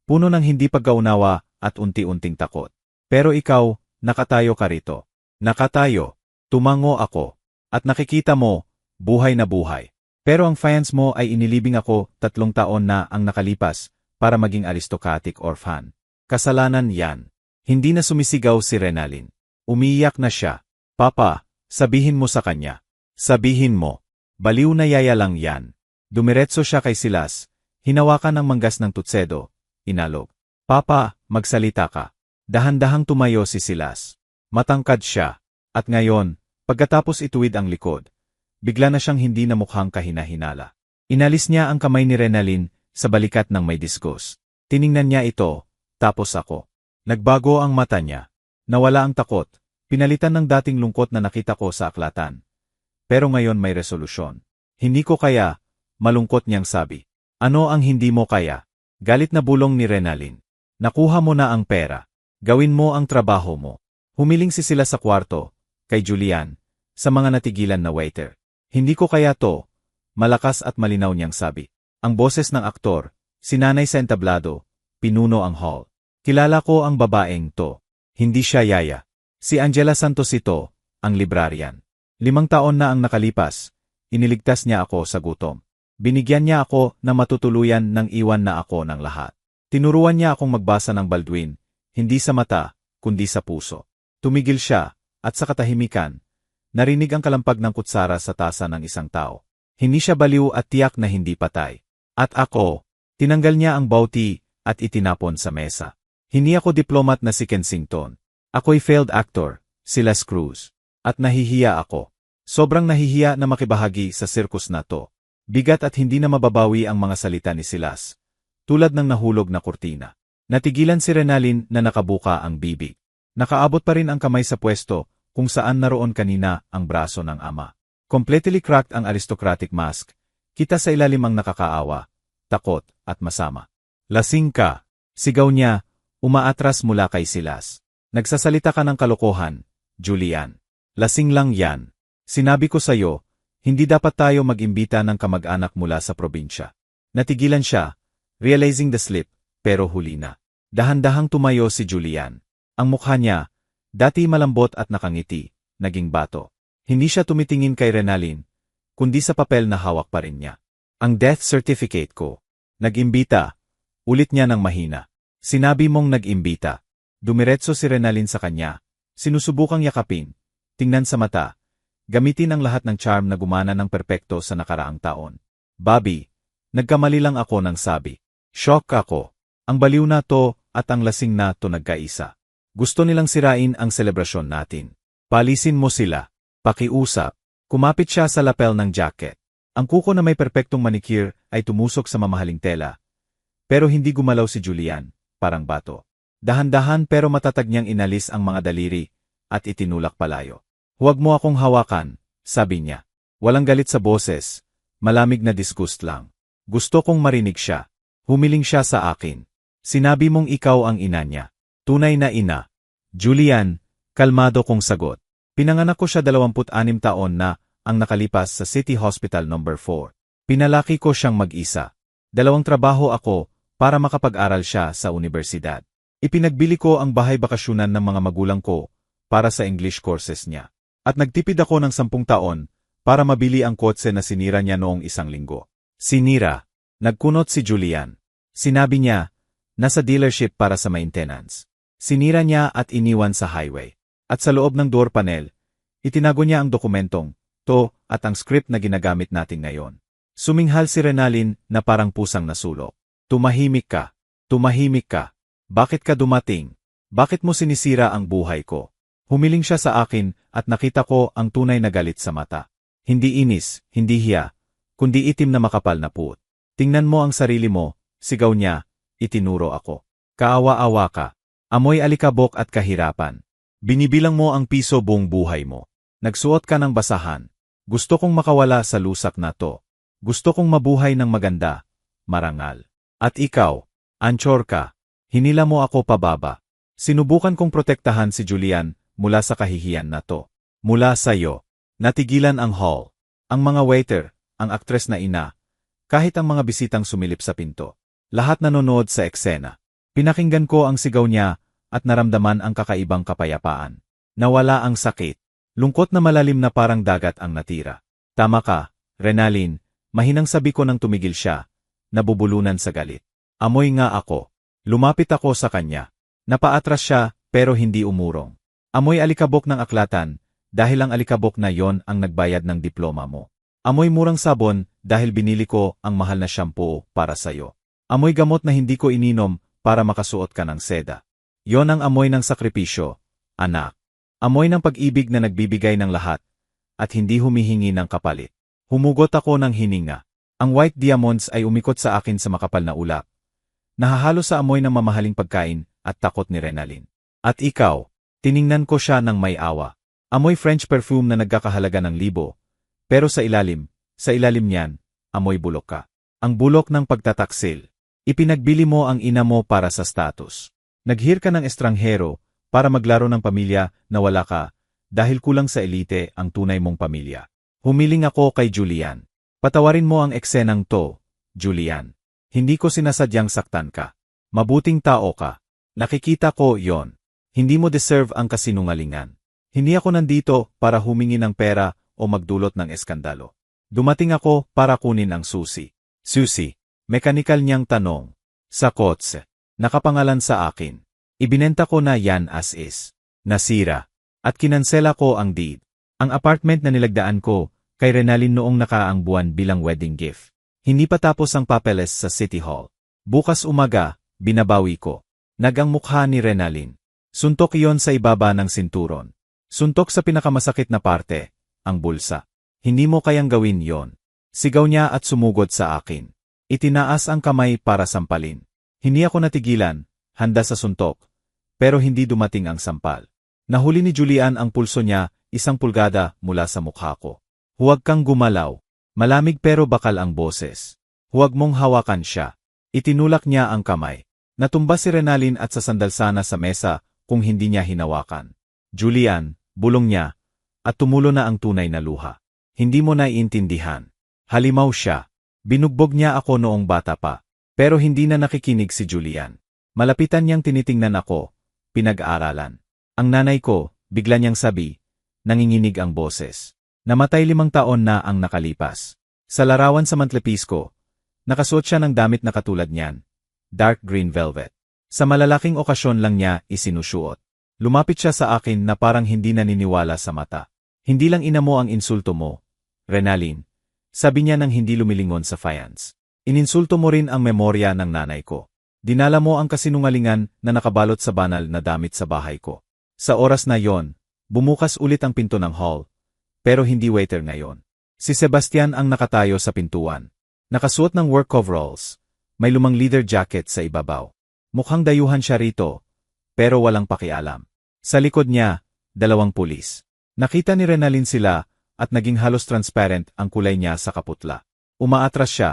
Puno ng hindi pagkaunawa at unti-unting takot. Pero ikaw, nakatayo ka rito. Nakatayo. Tumango ako. At nakikita mo, buhay na buhay. Pero ang faience mo ay inilibing ako 3 taon na ang nakalipas para maging aristocratic orphan. Kasalanan yan. Hindi na sumisigaw si Renalyn. Umiiyak na siya. Papa, sabihin mo sa kanya. Sabihin mo. Baliw na yaya lang yan. Dumiretso siya kay Silas. Hinawakan ang manggas ng tutsedo. Inalog. Papa, magsalita ka. Dahan-dahang tumayo si Silas. Matangkad siya. At ngayon, pagkatapos ituwid ang likod, bigla na siyang hindi na mukhang kahina-hinala. Inalis niya ang kamay ni Renalyn sa balikat ng may disgust. Tiningnan niya ito, tapos ako. Nagbago ang mata niya. Nawala ang takot. Pinalitan ng dating lungkot na nakita ko sa aklatan. Pero ngayon may resolusyon. Hindi ko kaya, malungkot niyang sabi. Ano ang hindi mo kaya? Galit na bulong ni Renalyn. Nakuha mo na ang pera. Gawin mo ang trabaho mo. Humiling si sila sa kwarto, kay Julian, sa mga natigilan na waiter. Hindi ko kaya to, malakas at malinaw niyang sabi. Ang boses ng aktor, sinanay sa entablado, pinuno ang hall. Kilala ko ang babaeng to. Hindi siya yaya. Si Angela Santos ito, ang librarian. 5 taon na ang nakalipas, iniligtas niya ako sa gutom. Binigyan niya ako na matutuluyan ng iwan na ako ng lahat. Tinuruan niya akong magbasa ng Baldwin, hindi sa mata, kundi sa puso. Tumigil siya, at sa katahimikan, narinig ang kalampag ng kutsara sa tasa ng isang tao. Hindi siya baliw at tiyak na hindi patay. At ako, tinanggal niya ang bawti at itinapon sa mesa. Hindi ako diplomat na si Kensington. Ako'y failed actor, Silas Cruz. At nahihiya ako. Sobrang nahihiya na makibahagi sa sirkus na to. Bigat at hindi na mababawi ang mga salita ni Silas. Tulad ng nahulog na kurtina. Natigilan si Renalyn na nakabuka ang bibig. Nakaabot pa rin ang kamay sa pwesto kung saan naroon kanina ang braso ng ama. Completely cracked ang aristocratic mask. Kita sa ilalim ang nakakaawa, takot at masama. Lasing ka, sigaw niya, umaatras mula kay Silas. Nagsasalita ka ng kalokohan, Julian. Lasing lang yan. Sinabi ko sa'yo, hindi dapat tayo mag-imbita ng kamag-anak mula sa probinsya. Natigilan siya, realizing the slip, pero huli na. Dahan-dahang tumayo si Julian. Ang mukha niya, dati malambot at nakangiti, naging bato. Hindi siya tumitingin kay Renalyn, kundi sa papel na hawak pa rin niya. Ang death certificate ko. Nag-imbita. Ulit niya ng mahina. Sinabi mong nag-imbita. Dumiretso si Renalyn sa kanya. Sinusubukang yakapin. Tingnan sa mata. Gamitin ang lahat ng charm na gumana ng perpekto sa nakaraang taon. Bobby, Nagkamali lang ako ng sabi. Shock ako. Ang baliw na to at ang lasing na to nagkaisa. Gusto nilang sirain ang selebrasyon natin. Palisin mo sila. Pakiusap. Kumapit siya sa lapel ng jacket. Ang kuko na may perpektong manicure ay tumusok sa mamahaling tela. Pero hindi gumalaw si Julian, parang bato. Dahan-dahan pero matatag niyang inalis ang mga daliri at itinulak palayo. Huwag mo akong hawakan, sabi niya. Walang galit sa boses, malamig na disgust lang. Gusto kong marinig siya. Humiling siya sa akin. Sinabi mong ikaw ang ina niya. Tunay na ina. Julian, kalmado kong sagot. Pinanganak ko siya 26 taon na ang nakalipas sa City Hospital No. 4. Pinalaki ko siyang mag-isa. 2 trabaho ako para makapag-aral siya sa universidad. Ipinagbili ko ang bahay bakasyunan ng mga magulang ko para sa English courses niya. At nagtipid ako ng 10 taon para mabili ang kotse na sinira niya noong 1 linggo. Sinira. Nagkunot si Julian. Sinabi niya, nasa dealership para sa maintenance. Sinira niya at iniwan sa highway. At sa loob ng door panel, itinago niya ang dokumentong to at ang script na ginagamit natin ngayon. Suminghal si Renalyn na parang pusang nasulok. Tumahimik ka. Tumahimik ka. Bakit ka dumating? Bakit mo sinisira ang buhay ko? Humiling siya sa akin at nakita ko ang tunay na galit sa mata. Hindi inis, hindi hiya, kundi itim na makapal na puot. Tingnan mo ang sarili mo, sigaw niya, itinuro ako. Kaawa-awa ka. Amoy alikabok at kahirapan. Binibilang mo ang piso buong buhay mo. Nagsuot ka ng basahan. Gusto kong makawala sa lusak na to. Gusto kong mabuhay ng maganda, marangal. At ikaw, anchor ka. Hinila mo ako pababa. Sinubukan kong protektahan si Julian mula sa kahihiyan na to. Mula sa iyo. Natigilan ang hall. Ang mga waiter, ang aktres na ina, kahit ang mga bisitang sumilip sa pinto. Lahat nanonood sa eksena. Pinakinggan ko ang sigaw niya at naramdaman ang kakaibang kapayapaan. Nawala ang sakit. Lungkot na malalim na parang dagat ang natira. Tama ka, Renalyn, mahinang sabi ko nang tumigil siya, nabubulunan sa galit. Amoy nga ako. Lumapit ako sa kanya. Napaatras siya pero hindi umurong. Amoy alikabok ng aklatan dahil ang alikabok na yon ang nagbayad ng diploma mo. Amoy murang sabon dahil binili ko ang mahal na shampoo para sa'yo. Amoy gamot na hindi ko ininom para makasuot ka ng seda. Yon ang amoy ng sakripisyo, anak. Amoy ng pag-ibig na nagbibigay ng lahat at hindi humihingi ng kapalit. Humugot ako ng hininga. Ang white diamonds ay umikot sa akin sa makapal na ulap. Nahahalo sa amoy ng mamahaling pagkain at takot ni Renalyn. At ikaw, tiningnan ko siya ng may awa. Amoy French perfume na nagkakahalaga ng 1,000, pero sa ilalim niyan, amoy bulok ka. Ang bulok ng pagtataksil. Ipinagbili mo ang ina mo para sa status. Naghir ka ng estranghero para maglaro ng pamilya na wala ka dahil kulang sa elite ang tunay mong pamilya. Humiling ako kay Julian. Patawarin mo ang eksenang to, Julian. Hindi ko sinasadyang saktan ka. Mabuting tao ka. Nakikita ko yon. Hindi mo deserve ang kasinungalingan. Hindi ako nandito para humingi ng pera o magdulot ng eskandalo. Dumating ako para kunin ang susi. Susi, mekanikal niyang tanong. Sa kotse. Nakapangalan sa akin. Ibinenta ko na yan as is. Nasira. At kinansela ko ang deed. Ang apartment na nilagdaan ko kay Renalyn noong nakaraang buwan bilang wedding gift. Hindi pa tapos ang papeles sa City Hall. Bukas umaga, binabawi ko. Nagang mukha ni Renalyn. Suntok iyon sa ibaba ng sinturon. Suntok sa pinakamasakit na parte, ang bulsa. Hindi mo kayang gawin yon. Sigaw niya at sumugod sa akin. Itinaas ang kamay para sampalin. Hindi ako natigilan, handa sa suntok, pero hindi dumating ang sampal. Nahuli ni Julian ang pulso niya, 1 pulgada mula sa mukha ko. Huwag kang gumalaw. Malamig pero bakal ang boses. Huwag mong hawakan siya. Itinulak niya ang kamay. Natumba si Renalyn at sasandal sana sa mesa kung hindi niya hinawakan. Julian, bulong niya, at tumulo na ang tunay na luha. Hindi mo naiintindihan. Halimaw siya. Binugbog niya ako noong bata pa. Pero hindi na nakikinig si Julian. Malapitan niyang tinitingnan ako, pinag-aaralan. Ang nanay ko, bigla niyang sabi, nanginginig ang boses. Namatay 5 taon na ang nakalipas. Sa larawan sa mantlepis ko, nakasuot siya ng damit na katulad niyan, dark green velvet. Sa malalaking okasyon lang niya isinusuot. Lumapit siya sa akin na parang hindi naniniwala sa mata. Hindi lang ina mo ang insulto mo, Renalyn. Sabi niya nang hindi lumilingon sa faience. Ininsulto mo rin ang memorya ng nanay ko. Dinala mo ang kasinungalingan na nakabalot sa banal na damit sa bahay ko. Sa oras na yon, bumukas ulit ang pinto ng hall, pero hindi waiter ngayon. Si Sebastian ang nakatayo sa pintuan. Nakasuot ng work coveralls, may lumang leather jacket sa ibabaw. Mukhang dayuhan siya rito, pero walang pakialam. Sa likod niya, 2 pulis. Nakita ni Renalyn sila at naging halos transparent ang kulay niya sa kaputla. Umaatras siya,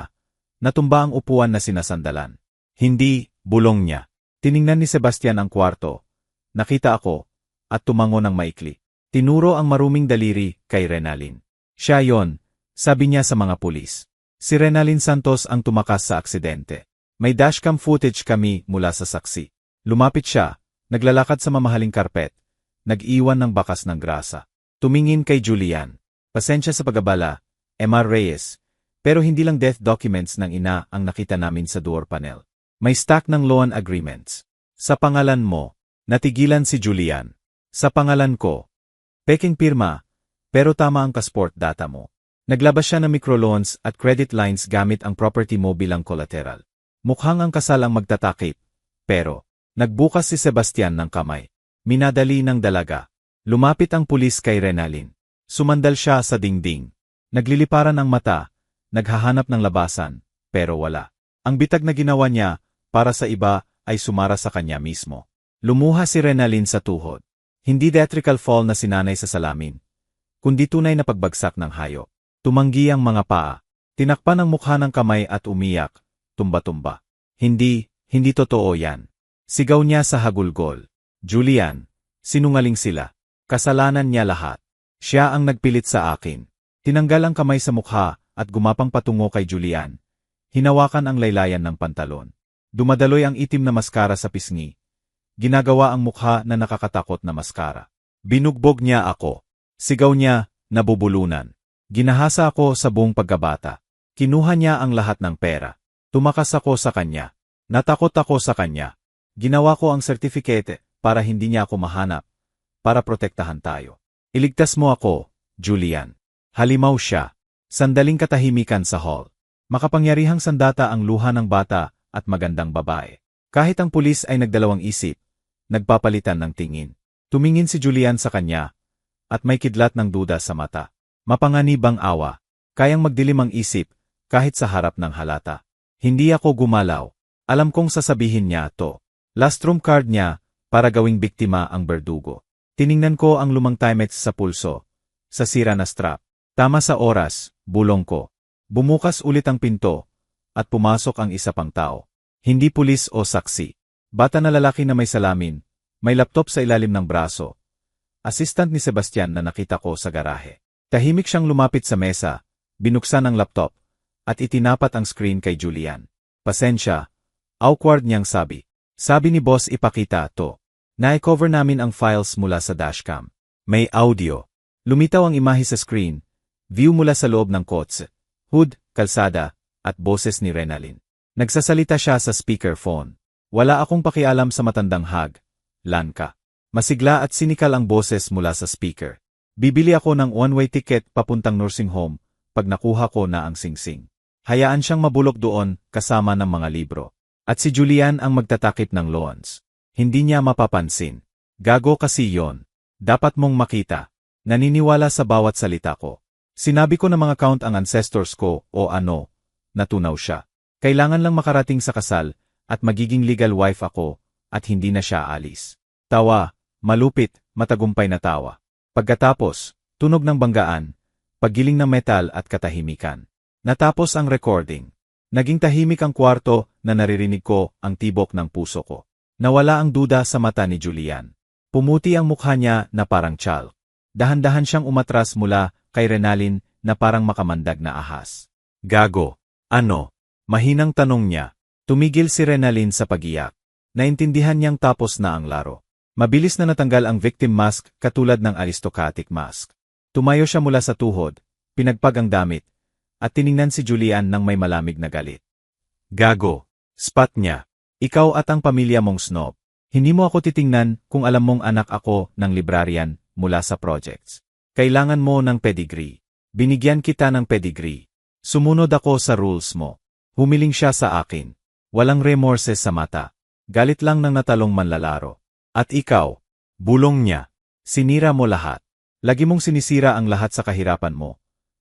natumba ang upuan na sinasandalan. Hindi, bulong niya. Tiningnan ni Sebastian ang kwarto. Nakita ako, at tumango ng maikli. Tinuro ang maruming daliri kay Renalyn. Siya yon, sabi niya sa mga pulis. Si Renalyn Santos ang tumakas sa aksidente. May dashcam footage kami mula sa saksi. Lumapit siya, naglalakad sa mamahaling karpet, nag-iwan ng bakas ng grasa. Tumingin kay Julian. Pasensya sa pag-abala, Mr. Reyes, pero hindi lang death documents ng ina ang nakita namin sa door panel. May stack ng loan agreements. Sa pangalan mo, natigilan si Julian. Sa pangalan ko. Peking pirma, pero tama ang passport data mo. Naglabas siya ng microloans at credit lines gamit ang property mo bilang collateral. Mukhang ang kasal ang magtatakip, pero nagbukas si Sebastian ng kamay. Minadali ng dalaga. Lumapit ang pulis kay Renalyn. Sumandal siya sa dingding. Nagliliparan ang mata, naghahanap ng labasan, pero wala. Ang bitag na ginawa niya, para sa iba, ay sumara sa kanya mismo. Lumuha si Renalyn sa tuhod. Hindi theatrical fall na sinanay sa salamin, kundi tunay na pagbagsak ng hayop. Tumanggi ang mga paa. Tinakpan ang mukha ng kamay at umiyak, tumba-tumba. Hindi totoo yan. Sigaw niya sa hagulgol. Julian, sinungaling sila. Kasalanan niya lahat. Siya ang nagpilit sa akin. Tinanggal ang kamay sa mukha at gumapang patungo kay Julian. Hinawakan ang laylayan ng pantalon. Dumadaloy ang itim na maskara sa pisngi. Ginagawa ang mukha na nakakatakot na maskara. Binugbog niya ako. Sigaw niya, nabubulunan. Ginahasa ako sa buong pagkabata. Kinuha niya ang lahat ng pera. Tumakas ako sa kanya. Natakot ako sa kanya. Ginawa ko ang certificate para hindi niya ako mahanap. Para protektahan tayo. Iligtas mo ako, Julian. Halimaw siya. Sandaling katahimikan sa hall. Makapangyarihang sandata ang luha ng bata at magandang babae. Kahit ang pulis ay nagdalawang isip, nagpapalitan ng tingin. Tumingin si Julian sa kanya, at may kidlat ng duda sa mata. Mapanganibang awa. Kayang magdilim ang isip, kahit sa harap ng halata. Hindi ako gumalaw. Alam kong sasabihin niya to. Last room card niya, para gawing biktima ang berdugo. Tiningnan ko ang lumang Timex sa pulso. Sa sira na strap. Tama sa oras, bulong ko. Bumukas ulit ang pinto, at pumasok ang isa pang tao. Hindi pulis o saksi. Bata na lalaki na may salamin, may laptop sa ilalim ng braso. Assistant ni Sebastian na nakita ko sa garahe. Tahimik siyang lumapit sa mesa, binuksan ang laptop, at itinapat ang screen kay Julian. Pasensya, awkward niyang sabi. Sabi ni boss ipakita to. Na-cover namin ang files mula sa dashcam. May audio. Lumitaw ang imahe sa screen, view mula sa loob ng kotse, hood, kalsada, at boses ni Renalyn. Nagsasalita siya sa speakerphone. Wala akong pakialam sa matandang hag. Lanka. Masigla at sinikal ang boses mula sa speaker. Bibili ako ng one-way ticket papuntang nursing home pag nakuha ko na ang singsing. Hayaan siyang mabulok doon kasama ng mga libro. At si Julian ang magtatakip ng loans. Hindi niya mapapansin. Gago kasi yon. Dapat mong makita. Naniniwala sa bawat salita ko. Sinabi ko na mga count ang ancestors ko o ano. Natunaw siya. Kailangan lang makarating sa kasal at magiging legal wife ako at hindi na siya alis. Tawa, malupit, matagumpay na tawa. Pagkatapos, tunog ng banggaan, paggiling ng metal at katahimikan. Natapos ang recording. Naging tahimik ang kwarto na naririnig ko ang tibok ng puso ko. Nawala ang duda sa mata ni Julian. Pumuti ang mukha niya na parang tiyal. Dahan-dahan siyang umatras mula kay Renalyn na parang makamandag na ahas. Gago. Ano? Mahinang tanong niya. Tumigil si Renalyn sa pag-iyak. Naintindihan niyang tapos na ang laro. Mabilis na natanggal ang victim mask katulad ng aristocratic mask. Tumayo siya mula sa tuhod, pinagpag ang damit, at tiningnan si Julian ng may malamig na galit. Gago. Spot niya. Ikaw at ang pamilya mong snob. Hindi mo ako titingnan kung alam mong anak ako ng librarian mula sa projects. Kailangan mo ng pedigree. Binigyan kita ng pedigree. Sumunod ako sa rules mo. Humiling siya sa akin. Walang remorse sa mata. Galit lang ng natalong manlalaro. At ikaw, bulong niya. Sinira mo lahat. Lagi mong sinisira ang lahat sa kahirapan mo.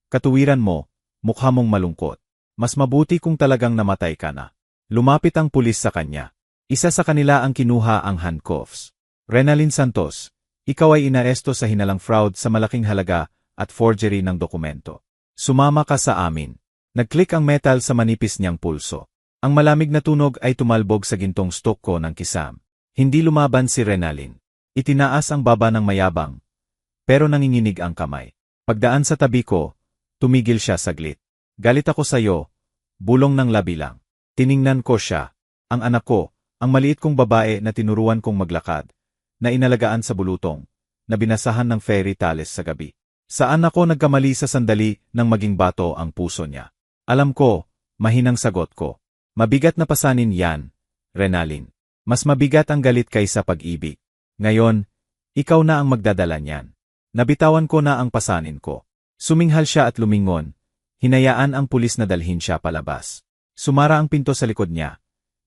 Katuwiran mo, mukha mong malungkot. Mas mabuti kung talagang namatay ka na. Lumapit ang pulis sa kanya. Isa sa kanila ang kinuha ang handcuffs. Renalyn Santos, ikaw ay inaresto sa hinalang fraud sa malaking halaga at forgery ng dokumento. Sumama ka sa amin. Nag-click ang metal sa manipis niyang pulso. Ang malamig na tunog ay tumalbog sa gintong stok ko ng kisam. Hindi lumaban si Renalyn. Itinaas ang baba ng mayabang. Pero nanginginig ang kamay. Pagdaan sa tabi ko, tumigil siya saglit. Galit ako sa'yo, bulong ng labi lang. Tiningnan ko siya. Ang anak ko, ang maliit kong babae na tinuruan kong maglakad, na inalagaan sa bulutong, na binasahan ng fairy tales sa gabi. Saan ako nagkamali sa sandali nang maging bato ang puso niya? Alam ko, mahinang sagot ko. Mabigat na pasanin yan, Renalyn. Mas mabigat ang galit kaysa pag-ibig. Ngayon, ikaw na ang magdadala niyan. Nabitawan ko na ang pasanin ko. Suminghal siya at lumingon. Hinayaan ang pulis na dalhin siya palabas. Sumara ang pinto sa likod niya.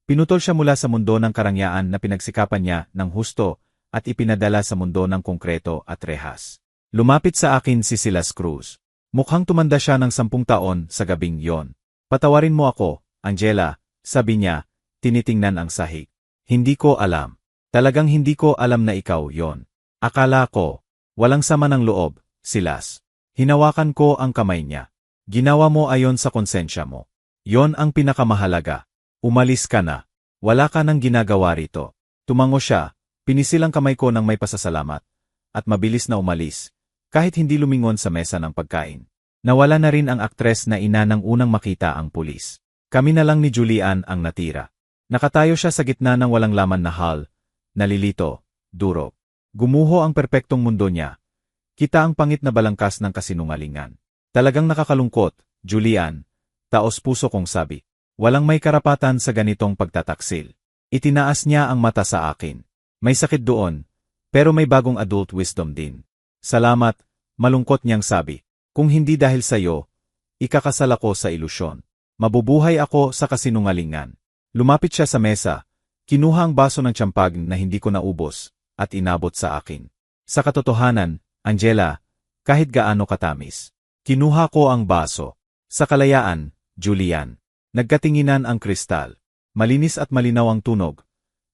Pinutol siya mula sa mundo ng karangyaan na pinagsikapan niya ng husto at ipinadala sa mundo ng konkreto at rehas. Lumapit sa akin si Silas Cruz. Mukhang tumanda siya ng 10 taon sa gabing yon. Patawarin mo ako, Angela, sabi niya, tinitingnan ang sahig. Hindi ko alam. Talagang hindi ko alam na ikaw yon. Akala ko, walang sama ng loob, Silas. Hinawakan ko ang kamay niya. Ginawa mo ayon sa konsensya mo. Yon ang pinakamahalaga. Umalis ka na. Wala ka nang ginagawa rito. Tumango siya, pinisil ang kamay ko ng may pasasalamat. At mabilis na umalis. Kahit hindi lumingon sa mesa ng pagkain. Nawala na rin ang aktres na ina nang unang makita ang pulis. Kami na lang ni Julian ang natira. Nakatayo siya sa gitna ng walang laman na hall. Nalilito, durog. Gumuho ang perpektong mundo niya. Kita ang pangit na balangkas ng kasinungalingan. Talagang nakakalungkot, Julian. Taos puso kong sabi. Walang may karapatan sa ganitong pagtataksil. Itinaas niya ang mata sa akin. May sakit doon, pero may bagong adult wisdom din. Salamat, malungkot niyang sabi. Kung hindi dahil sa'yo, ikakasal ako sa ilusyon. Mabubuhay ako sa kasinungalingan. Lumapit siya sa mesa, kinuha ang baso ng tsampag na hindi ko naubos, at inabot sa akin. Sa katotohanan, Angela, kahit gaano katamis. Kinuha ko ang baso. Sa kalayaan, Julian. Nagkatinginan ang kristal. Malinis at malinaw ang tunog.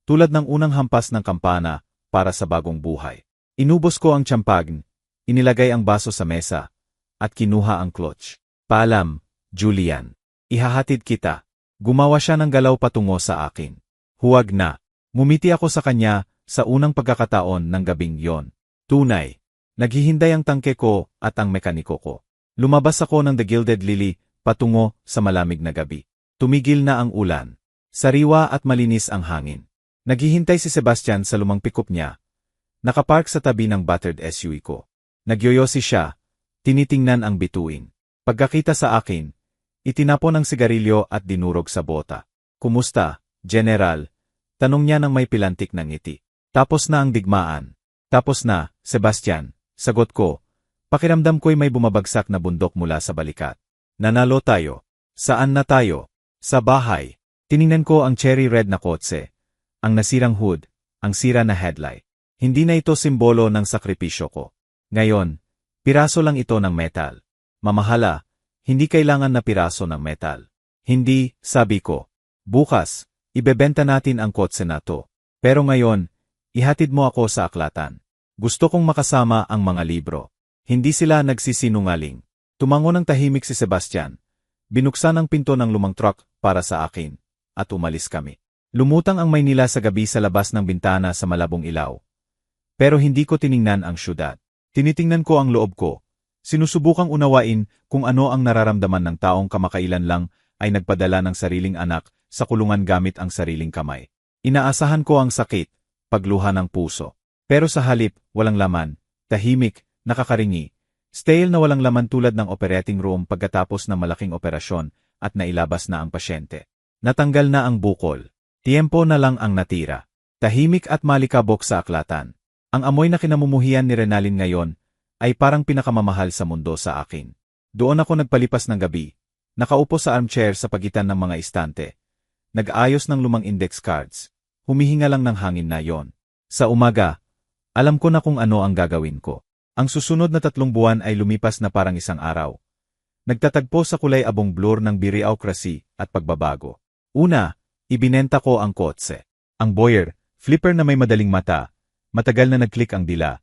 Tulad ng unang hampas ng kampana para sa bagong buhay. Inubos ko ang tsampag, inilagay ang baso sa mesa, at kinuha ang clutch. Paalam, Julian. Ihahatid kita. Gumawa siya ng galaw patungo sa akin. Huwag na. Ngumiti ako sa kanya sa unang pagkakataon ng gabing yon. Tunay. Naghihinday ang tangke ko at ang mekaniko ko. Lumabas ako ng The Gilded Lily patungo sa malamig na gabi. Tumigil na ang ulan. Sariwa at malinis ang hangin. Naghihintay si Sebastian sa lumang pickup niya. Nakapark sa tabi ng battered SUV ko. Nagyoyosi siya, tinitingnan ang bituin. Pagkakita sa akin, itinapon ang sigarilyo at dinurog sa bota. Kumusta, General? Tanong niya nang may pilantik ng ngiti. Tapos na ang digmaan. Tapos na, Sebastian, sagot ko. Pakiramdam ko'y may bumabagsak na bundok mula sa balikat. Nanalo tayo. Saan na tayo? Sa bahay. Tiningnan ko ang cherry red na kotse. Ang nasirang hood, ang sira na headlight. Hindi na ito simbolo ng sakripisyo ko. Ngayon, piraso lang ito ng metal. Mamahala, hindi kailangan na piraso ng metal. Hindi, sabi ko. Bukas, ibebenta natin ang kotse na to. Pero ngayon, ihatid mo ako sa aklatan. Gusto kong makasama ang mga libro. Hindi sila nagsisinungaling. Tumango ng tahimik si Sebastian. Binuksan ang pinto ng lumang truck para sa akin, at umalis kami. Lumutang ang Maynila sa gabi sa labas ng bintana sa malabong ilaw. Pero hindi ko tiningnan ang syudad. Tinitingnan ko ang loob ko. Sinusubukang unawain kung ano ang nararamdaman ng taong kamakailan lang ay nagpadala ng sariling anak sa kulungan gamit ang sariling kamay. Inaasahan ko ang sakit, pagluha ng puso. Pero sa halip, walang laman, tahimik, nakakaringi. Stale na walang laman tulad ng operating room pagkatapos ng malaking operasyon at nailabas na ang pasyente. Natanggal na ang bukol. Tiempo na lang ang natira. Tahimik at malikabok sa aklatan. Ang amoy na kinamumuhian ni Renalyn ngayon ay parang pinakamamahal sa mundo sa akin. Doon ako nagpalipas ng gabi, Nakaupo sa armchair sa pagitan ng mga istante. Nag-ayos ng lumang index cards. Humihinga lang ng hangin na yon. Sa umaga, alam ko na kung ano ang gagawin ko. Ang susunod na 3 buwan ay lumipas na parang isang araw. Nagtatagpo sa kulay abong blur ng bureaucracy at pagbabago. Una, ibinenta ko ang kotse. Ang buyer, flipper na may madaling mata, matagal na nag-click ang dila.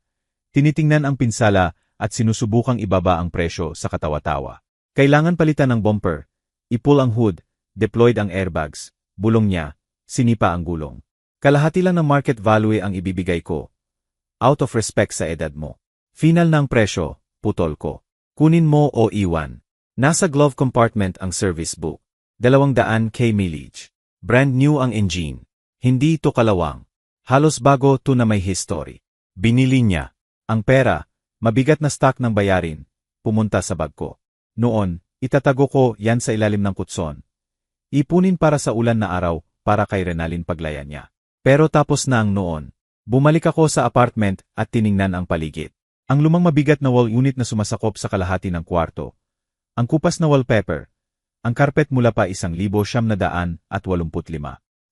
Tinitingnan ang pinsala at sinusubukang ibaba ang presyo sa katawa-tawa. Kailangan palitan ng bumper, i-pull ang hood, deployed ang airbags, bulong niya, sinipa ang gulong. Kalahati lang ng market value ang ibibigay ko. Out of respect sa edad mo. Final na ang presyo, putol ko. Kunin mo o iwan. Nasa glove compartment ang service book. 200k mileage. Brand new ang engine. Hindi ito kalawang. Halos bago to na may history. Binili niya. Ang pera, mabigat na stock ng bayarin, pumunta sa bag ko. Noon, itatago ko yan sa ilalim ng kutson. Ipunin para sa ulan na araw para kay Renalyn paglayan niya. Pero tapos na ang noon. Bumalik ako sa apartment at tiningnan ang paligid. Ang lumang mabigat na wall unit na sumasakop sa kalahati ng kwarto. Ang kupas na wallpaper. Ang carpet mula pa 1,985.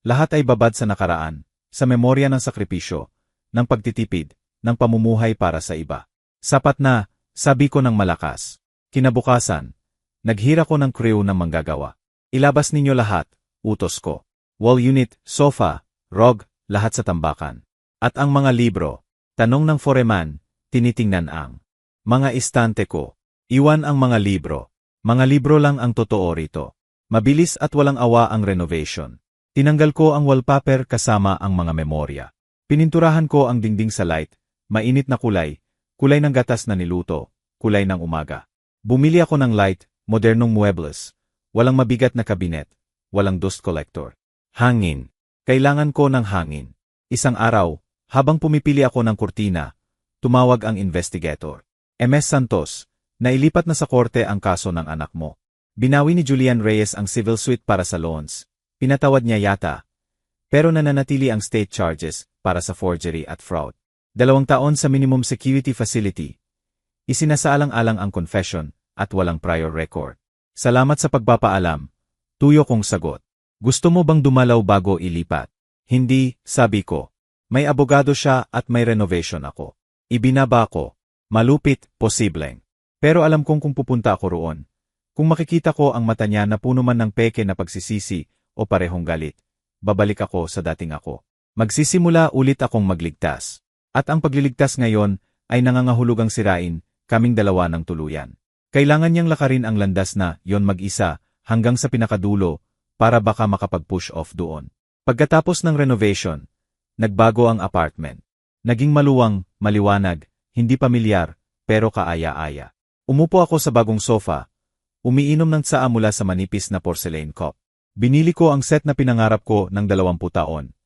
Lahat ay babad sa nakaraan, sa memorya ng sakripisyo, ng pagtitipid, ng pamumuhay para sa iba. Sapat na, sabi ko ng malakas. Kinabukasan, naghira ko ng crew ng manggagawa. Ilabas ninyo lahat, utos ko. Wall unit, sofa, rug, lahat sa tambakan. At ang mga libro, tanong ng foreman, tinitingnan ang mga istante ko. Iwan ang mga libro. Mga libro lang ang totoo rito. Mabilis at walang awa ang renovation. Tinanggal ko ang wallpaper kasama ang mga memorya. Pininturahan ko ang dingding sa light, mainit na kulay, kulay ng gatas na niluto, kulay ng umaga. Bumili ako ng light, modernong muebles, walang mabigat na kabinet, walang dust collector. Hangin. Kailangan ko ng hangin. Isang araw, habang pumipili ako ng kurtina, tumawag ang investigator. MS Santos, nailipat na sa korte ang kaso ng anak mo. Binawi ni Julian Reyes ang civil suit para sa loans. Pinatawad niya yata. Pero nananatili ang state charges para sa forgery at fraud. 2 taon sa minimum security facility. Isinasaalang-alang ang confession at walang prior record. Salamat sa pagpapaalam. Tuyo kong sagot. Gusto mo bang dumalaw bago ilipat? Hindi, sabi ko. May abogado siya at may renovation ako. Ibinaba ko. Malupit, posibleng. Pero alam kong kung pupunta ako roon. Kung makikita ko ang mata niya na puno man ng peke na pagsisisi o parehong galit, babalik ako sa dating ako. Magsisimula ulit akong magligtas. At ang pagliligtas ngayon ay nangangahulugang sirain kaming dalawa ng tuluyan. Kailangan niyang lakarin ang landas na yon mag-isa hanggang sa pinakadulo para baka makapag-push off doon. Pagkatapos ng renovation, nagbago ang apartment. Naging maluwang, maliwanag, hindi pamilyar, pero kaaya-aya. Umupo ako sa bagong sofa, umiinom ng tsaa mula sa manipis na porcelain cup. Binili ko ang set na pinangarap ko ng 20 taon.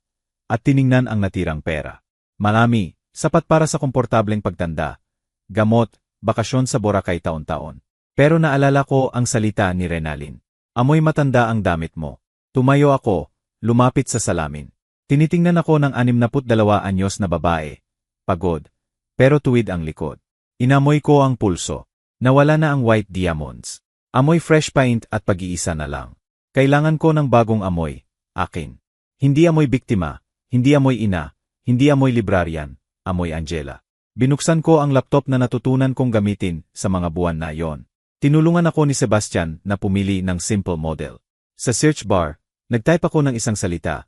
At tiningnan ang natirang pera. Marami, sapat para sa komportableng pagtanda. Gamot, bakasyon sa Boracay taon-taon. Pero naalala ko ang salita ni Renalyn. Amoy matanda ang damit mo. Tumayo ako, lumapit sa salamin. Tinitingnan ako ng 62 anyos na babae. Pagod, pero tuwid ang likod. Inamoy ko ang pulso. Nawala na ang white diamonds. Amoy fresh paint at pag-iisa na lang. Kailangan ko ng bagong amoy, akin. Hindi amoy biktima, hindi amoy ina, hindi amoy librarian, amoy Angela. Binuksan ko ang laptop na natutunan kong gamitin sa mga buwan na yon. Tinulungan ako ni Sebastian na pumili ng simple model. Sa search bar, nagtype ako ng isang salita.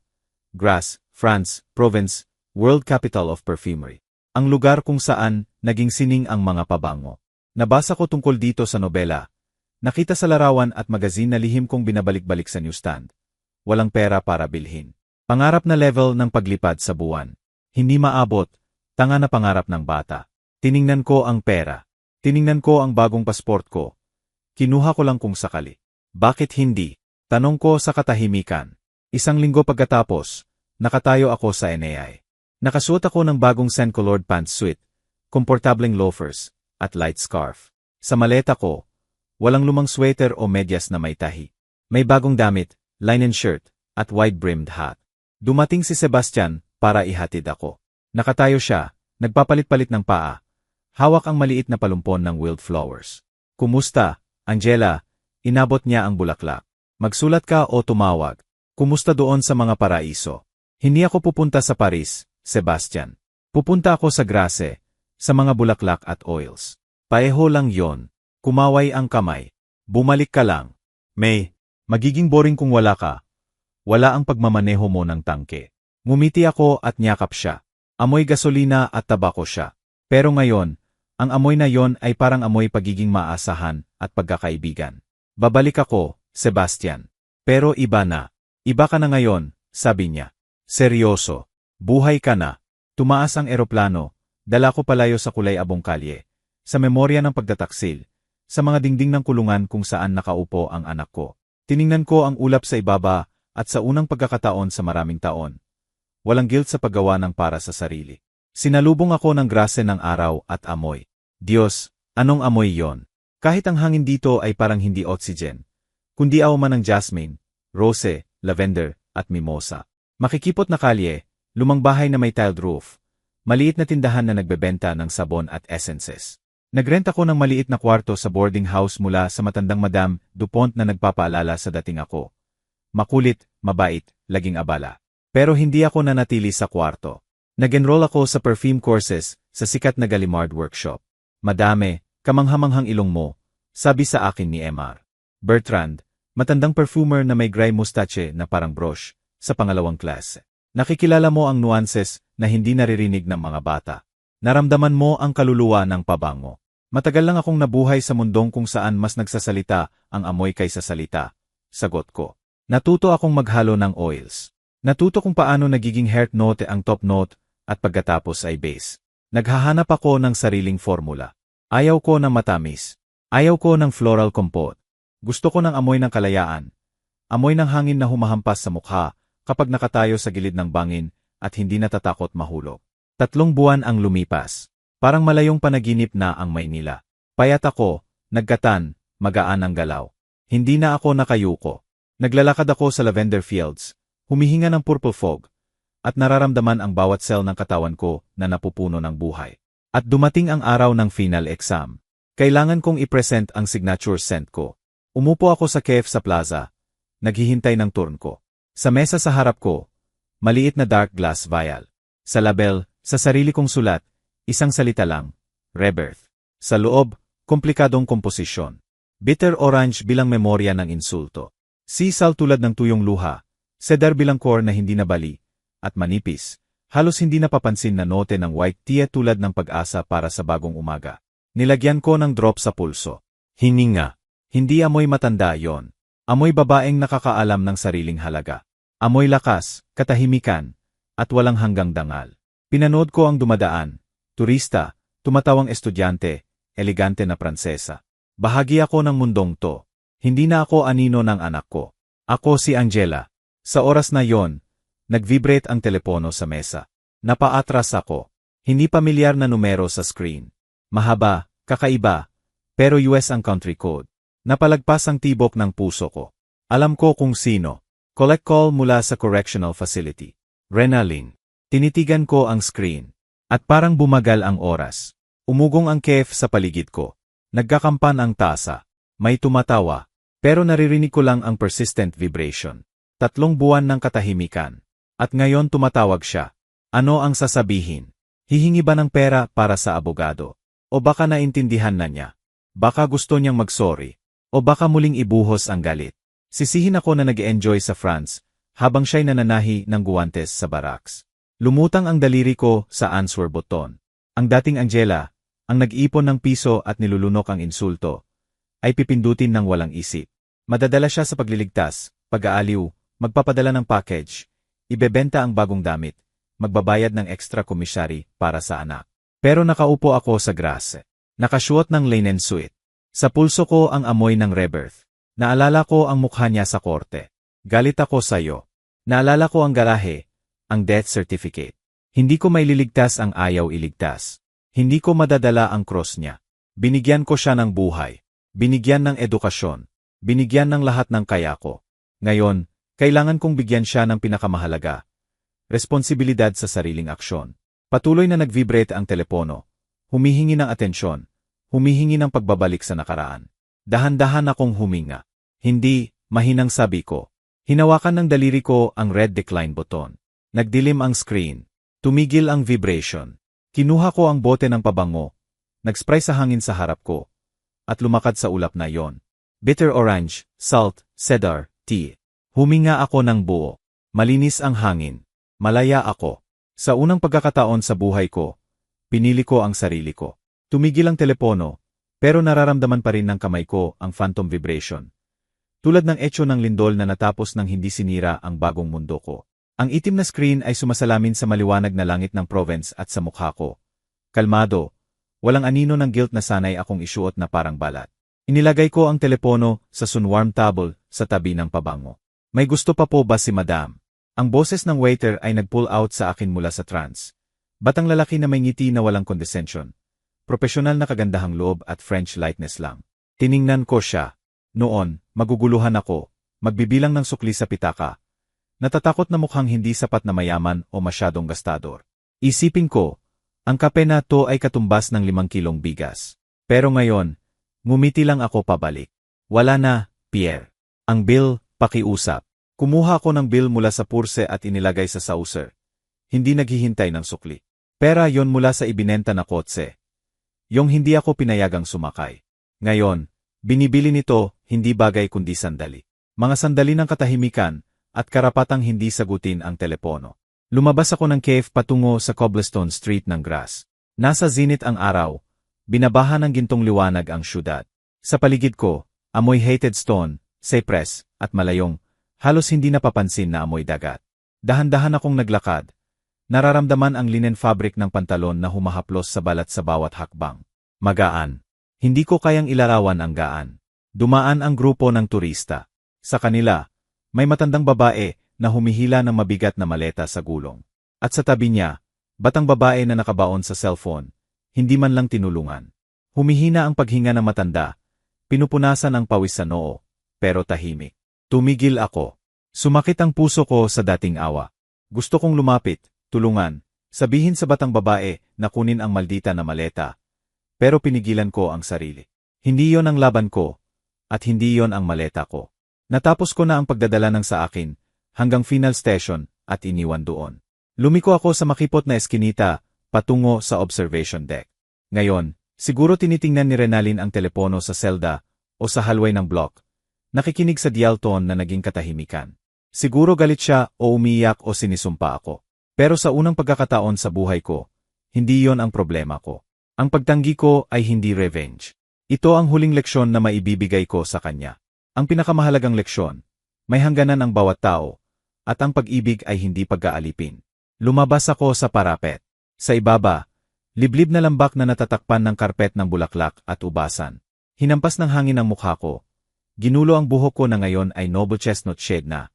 Grasse, France, Provence, World Capital of Perfumery. Ang lugar kung saan naging sining ang mga pabango. Nabasa ko tungkol dito sa nobela. Nakita sa larawan at magazine na lihim kong binabalik-balik sa newsstand. Walang pera para bilhin. Pangarap na level ng paglipad sa buwan. Hindi maabot, tanga na pangarap ng bata. Tiningnan ko ang pera. Tiningnan ko ang bagong pasport ko. Kinuha ko lang kung sakali. Bakit hindi? Tanong ko sa katahimikan. 1 linggo pagkatapos, nakatayo ako sa NAI. Nakasuot ako ng bagong sand-colored pantsuit, komportableng loafers, at light scarf. Sa maleta ko, walang lumang sweater o medyas na may tahi. May bagong damit, linen shirt, at wide-brimmed hat. Dumating si Sebastian para ihatid ako. Nakatayo siya, nagpapalit-palit ng paa. Hawak ang maliit na palumpon ng wildflowers. Kumusta, Angela? Inabot niya ang bulaklak. Magsulat ka o tumawag. Kumusta doon sa mga paraiso? Hindi ako pupunta sa Paris, Sebastian. Pupunta ako sa Grace, sa mga bulaklak at oils. Paeho lang yon. Kumaway ang kamay. Bumalik ka lang. May, magiging boring kung wala ka. Wala ang pagmamaneho mo ng tangke. Ngumiti ako at niyakap siya. Amoy gasolina at tabako siya. Pero ngayon, ang amoy na yon ay parang amoy pagiging maasahan at pagkakaibigan. Babalik ako, Sebastian. Pero iba na. Iba ka na ngayon, sabi niya. Seryoso. Buhay ka na. Tumaas ang eroplano. Dala ko palayo sa kulay-abong kalye. Sa memorya ng pagtataksil. Sa mga dingding ng kulungan kung saan nakaupo ang anak ko. Tiningnan ko ang ulap sa ibaba at sa unang pagkakataon sa maraming taon. Walang guilt sa paggawa ng para sa sarili. Sinalubong ako ng grase ng araw at amoy. Diyos, anong amoy yon? Kahit ang hangin dito ay parang hindi oxygen. Kundi auma ng jasmine, rose, lavender, at mimosa. Makikipot na kalye, lumang bahay na may tiled roof. Maliit na tindahan na nagbebenta ng sabon at essences. Nagrent ako ng maliit na kwarto sa boarding house mula sa matandang Madam Dupont na nagpapaalala sa dating ako. Makulit, mabait, laging abala. Pero hindi ako nanatili sa kwarto. Nag-enroll ako sa perfume courses sa sikat na Gallimard workshop. Madame, kamanghamanghang ilong mo, sabi sa akin ni MR. Bertrand, matandang perfumer na may gray mustache na parang brush, sa pangalawang klase. Nakikilala mo ang nuances na hindi naririnig ng mga bata. Naramdaman mo ang kaluluwa ng pabango. Matagal lang akong nabuhay sa mundong kung saan mas nagsasalita ang amoy kaysa salita. Sagot ko. Natuto akong maghalo ng oils. Natuto kung paano nagiging heart note ang top note at pagkatapos ay base. Naghahanap ako ng sariling formula. Ayaw ko ng matamis. Ayaw ko ng floral compote. Gusto ko ng amoy ng kalayaan. Amoy ng hangin na humahampas sa mukha kapag nakatayo sa gilid ng bangin at hindi natatakot mahulog. 3 buwan ang lumipas. Parang malayong panaginip na ang Maynila. Payat ako, nagkatan, magaan ang galaw. Hindi na ako nakayuko. Naglalakad ako sa lavender fields, humihinga ng purple fog, at nararamdaman ang bawat cell ng katawan ko na napupuno ng buhay. At dumating ang araw ng final exam. Kailangan kong i-present ang signature scent ko. Umupo ako sa cafe sa plaza, naghihintay ng turn ko. Sa mesa sa harap ko, maliit na dark glass vial. Sa label, sa sarili kong sulat, isang salita lang, rebirth. Sa loob, komplikadong komposisyon. Bitter orange bilang memorya ng insulto. Sisal tulad ng tuyong luha. Cedar bilang core na hindi nabali. At manipis, halos hindi napapansin na note ng white tea tulad ng pag-asa para sa bagong umaga. Nilagyan ko ng drop sa pulso. Hininga. Hindi amoy matanda yon. Amoy babaeng nakakaalam ng sariling halaga. Amoy lakas, katahimikan, at walang hanggang dangal. Pinanood ko ang dumadaan. Turista, tumatawang estudyante, elegante na pransesa. Bahagi ako ng mundong to. Hindi na ako anino ng anak ko. Ako si Angela. Sa oras na yon, nag-vibrate ang telepono sa mesa. Napaatras ako. Hindi pamilyar na numero sa screen. Mahaba, kakaiba, pero US ang country code. Napalagpas ang tibok ng puso ko. Alam ko kung sino. Collect call mula sa correctional facility. Renalyn. Tinitigan ko ang screen. At parang bumagal ang oras. Umugong ang kef sa paligid ko. Nagkakampan ang tasa. May tumatawa. Pero naririnig ko lang ang persistent vibration. 3 buwan ng katahimikan. At ngayon tumatawag siya. Ano ang sasabihin? Hihingi ba ng pera para sa abogado? O baka naintindihan na niya? Baka gusto niyang mag-sorry? O baka muling ibuhos ang galit? Sisihin ako na nag-enjoy sa France, habang siya'y nananahi ng guwantes sa barracks. Lumutang ang daliri ko sa answer button. Ang dating Angela, ang nag-ipon ng piso at nilulunok ang insulto, ay pipindutin ng walang isip. Madadala siya sa pagliligtas, pag-aaliw, magpapadala ng package, ibebenta ang bagong damit, magbabayad ng extra commissary para sa anak. Pero nakaupo ako sa grass. Nakasuot ng linen suit. Sa pulso ko ang amoy ng rebirth. Naalala ko ang mukha niya sa korte. Galit ako sa'yo. Naalala ko ang garahe, ang death certificate. Hindi ko maililigtas ang ayaw iligtas. Hindi ko madadala ang cross niya. Binigyan ko siya ng buhay. Binigyan ng edukasyon. Binigyan ng lahat ng kaya ko. Ngayon, kailangan kong bigyan siya ng pinakamahalaga. Responsibilidad sa sariling aksyon. Patuloy na nag-vibrate ang telepono. Humihingi ng atensyon. Humihingi ng pagbabalik sa nakaraan. Dahan-dahan akong huminga. Hindi, mahinang sabi ko. Hinawakan ng daliri ko ang red decline button. Nagdilim ang screen. Tumigil ang vibration. Kinuha ko ang bote ng pabango. Nag-spray sa hangin sa harap ko. At lumakad sa ulap na yon. Bitter orange, salt, cedar, tea. Huminga ako ng buo. Malinis ang hangin. Malaya ako. Sa unang pagkakataon sa buhay ko, pinili ko ang sarili ko. Tumigil ang telepono, pero nararamdaman pa rin ng kamay ko ang phantom vibration. Tulad ng etyo ng lindol na natapos ng hindi sinira ang bagong mundo ko. Ang itim na screen ay sumasalamin sa maliwanag na langit ng province at sa mukha ko. Kalmado, walang anino ng guilt na sanay akong isuot na parang balat. Inilagay ko ang telepono sa sunwarm table sa tabi ng pabango. May gusto pa po ba si Madam? Ang boses ng waiter ay nag-pull out sa akin mula sa trance. Batang lalaki na may ngiti na walang condescension. Profesional na kagandahang loob at French lightness lang. Tiningnan ko siya. Noon, maguguluhan ako, magbibilang ng sukli sa pitaka. Natatakot na mukhang hindi sapat na mayaman o masyadong gastador. Isipin ko, ang kape na to ay katumbas ng 5 kilong bigas. Pero ngayon, ngumiti lang ako pabalik. Wala na, Pierre. Ang bill, pakiusap. Kumuha ko ng bill mula sa purse at inilagay sa saucer. Hindi naghihintay ng sukli. Pera yon mula sa ibinenta na kotse. Yung hindi ako pinayagang sumakay. Ngayon, binibili nito, hindi bagay kundi sandali. Mga sandali ng katahimikan, at karapatang hindi sagutin ang telepono. Lumabas ako ng cave patungo sa cobblestone street ng grass. Nasa zenith ang araw, binabaha ng gintong liwanag ang syudad. Sa paligid ko, amoy hated stone, cypress, at malayong, halos hindi napapansin na amoy dagat. Dahan-dahan akong naglakad. Nararamdaman ang linen fabric ng pantalon na humahaplos sa balat sa bawat hakbang. Magaan. Hindi ko kayang ilarawan ang gaan. Dumaan ang grupo ng turista. Sa kanila, may matandang babae na humihila ng mabigat na maleta sa gulong. At sa tabi niya, batang babae na nakabaon sa cellphone, hindi man lang tinulungan. Humihina ang paghinga ng matanda, pinupunasan ang pawis sa noo, pero tahimik. Tumigil ako. Sumakit ang puso ko sa dating awa. Gusto kong lumapit, tulungan, sabihin sa batang babae na kunin ang maldita na maleta. Pero pinigilan ko ang sarili. Hindi yon ang laban ko, at hindi yon ang maleta ko. Natapos ko na ang pagdadala ng sa akin, hanggang final station, at iniwan doon. Lumiko ako sa makipot na eskinita, patungo sa observation deck. Ngayon, siguro tinitingnan ni Renalyn ang telepono sa selda, o sa hallway ng block. Nakikinig sa dial tone na naging katahimikan. Siguro galit siya, o umiyak o sinisumpa ako. Pero sa unang pagkakataon sa buhay ko, hindi yon ang problema ko. Ang pagtanggi ko ay hindi revenge. Ito ang huling leksyon na maibibigay ko sa kanya. Ang pinakamahalagang leksyon, may hangganan ang bawat tao, at ang pag-ibig ay hindi pagkaalipin. Lumabas ako sa parapet. Sa ibaba, liblib na lambak na natatakpan ng karpet ng bulaklak at ubasan. Hinampas ng hangin ang mukha ko. Ginulo ang buhok ko na ngayon ay noble chestnut shade na,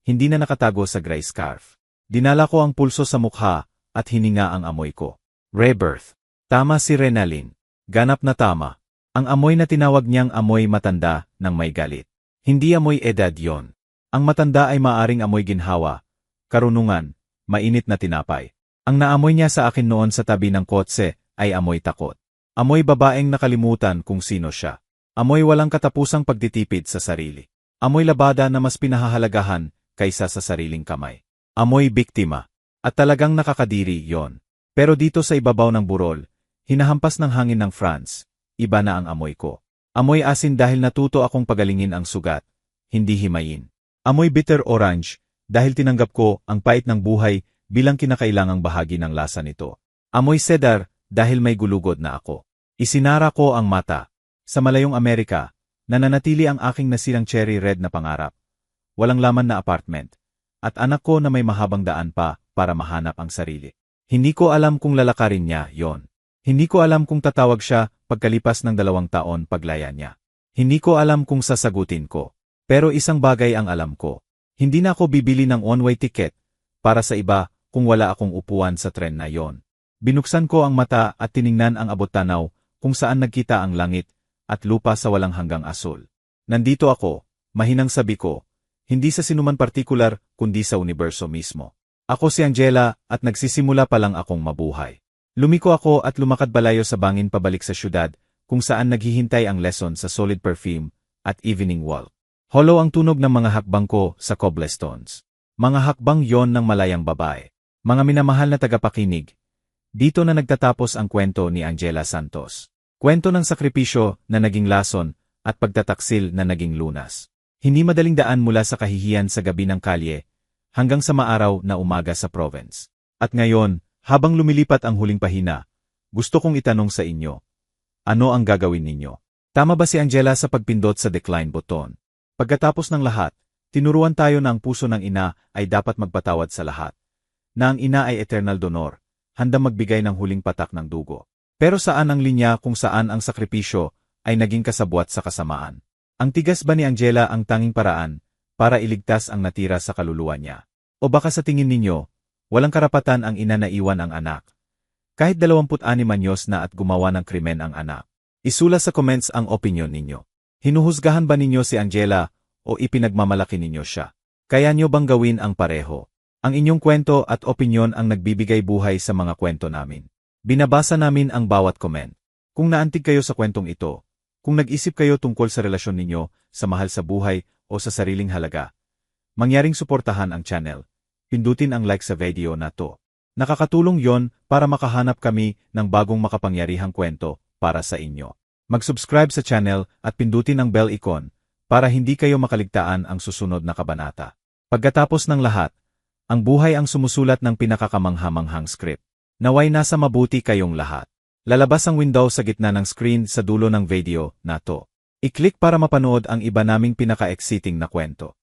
hindi na nakatago sa gray scarf. Dinala ko ang pulso sa mukha, at hininga ang amoy ko. Rebirth. Tama si Renalyn. Ganap na tama. Ang amoy na tinawag niyang amoy matanda ng may galit. Hindi amoy edad yon. Ang matanda ay maaring amoy ginhawa, karunungan, mainit na tinapay. Ang naamoy niya sa akin noon sa tabi ng kotse ay amoy takot. Amoy babaeng nakalimutan kung sino siya. Amoy walang katapusang pagtitipid sa sarili. Amoy labada na mas pinahahalagahan kaysa sa sariling kamay. Amoy biktima. At talagang nakakadiri yon. Pero dito sa ibabaw ng burol, hinahampas ng hangin ng France, iba na ang amoy ko. Amoy asin dahil natuto akong pagalingin ang sugat, hindi himayin. Amoy bitter orange dahil tinanggap ko ang pait ng buhay bilang kinakailangang bahagi ng lasa nito. Amoy cedar dahil may gulugod na ako. Isinara ko ang mata. Sa malayong Amerika, nananatili ang aking nasirang cherry red na pangarap. Walang laman na apartment. At anak ko na may mahabang daan pa para mahanap ang sarili. Hindi ko alam kung lalakarin niya yon. Hindi ko alam kung tatawag siya pagkalipas ng 2 taon paglaya niya. Hindi ko alam kung sasagutin ko. Pero isang bagay ang alam ko. Hindi na ako bibili ng one-way ticket para sa iba kung wala akong upuan sa tren na yon. Binuksan ko ang mata at tiningnan ang abot-tanaw kung saan nagkita ang langit at lupa sa walang hanggang asul. Nandito ako, mahinang sabi ko, hindi sa sinuman partikular kundi sa universo mismo. Ako si Angela at nagsisimula pa lang akong mabuhay. Lumiko ako at lumakad balayo sa bangin pabalik sa syudad kung saan naghihintay ang lesson sa solid perfume at evening walk. Hollow ang tunog ng mga hakbang ko sa cobblestones. Mga hakbang yon ng malayang babae. Mga minamahal na tagapakinig. Dito na nagtatapos ang kwento ni Angela Santos. Kwento ng sakripisyo na naging lason at pagtataksil na naging lunas. Hindi madaling daan mula sa kahihiyan sa gabi ng kalye hanggang sa maaraw na umaga sa province. At ngayon, habang lumilipat ang huling pahina, gusto kong itanong sa inyo, ano ang gagawin ninyo? Tama ba si Angela sa pagpindot sa decline button? Pagkatapos ng lahat, tinuruan tayo na ang puso ng ina ay dapat magpatawad sa lahat. Na ang ina ay eternal donor, handang magbigay ng huling patak ng dugo. Pero saan ang linya kung saan ang sakripisyo ay naging kasabwat sa kasamaan? Ang tigas ba ni Angela ang tanging paraan para iligtas ang natira sa kaluluwa niya? O baka sa tingin ninyo, walang karapatan ang ina na iwan ang anak? Kahit 26 anyos na at gumawa ng krimen ang anak. Isula sa comments ang opinyon ninyo. Hinuhusgahan ba ninyo si Angela o ipinagmamalaki ninyo siya? Kaya nyo bang gawin ang pareho? Ang inyong kwento at opinyon ang nagbibigay buhay sa mga kwento namin. Binabasa namin ang bawat comment. Kung naantig kayo sa kwentong ito, kung nag-isip kayo tungkol sa relasyon ninyo, sa mahal sa buhay o sa sariling halaga, mangyaring suportahan ang channel. Pindutin ang like sa video na to. Nakakatulong yon para makahanap kami ng bagong makapangyarihang kwento para sa inyo. Mag-subscribe sa channel at pindutin ang bell icon para hindi kayo makaligtaan ang susunod na kabanata. Pagkatapos ng lahat, ang buhay ang sumusulat ng pinakakamanghamanghang script. Naway nasa mabuti kayong lahat. Lalabas ang window sa gitna ng screen sa dulo ng video na to. I-click para mapanood ang iba naming pinaka-exciting na kwento.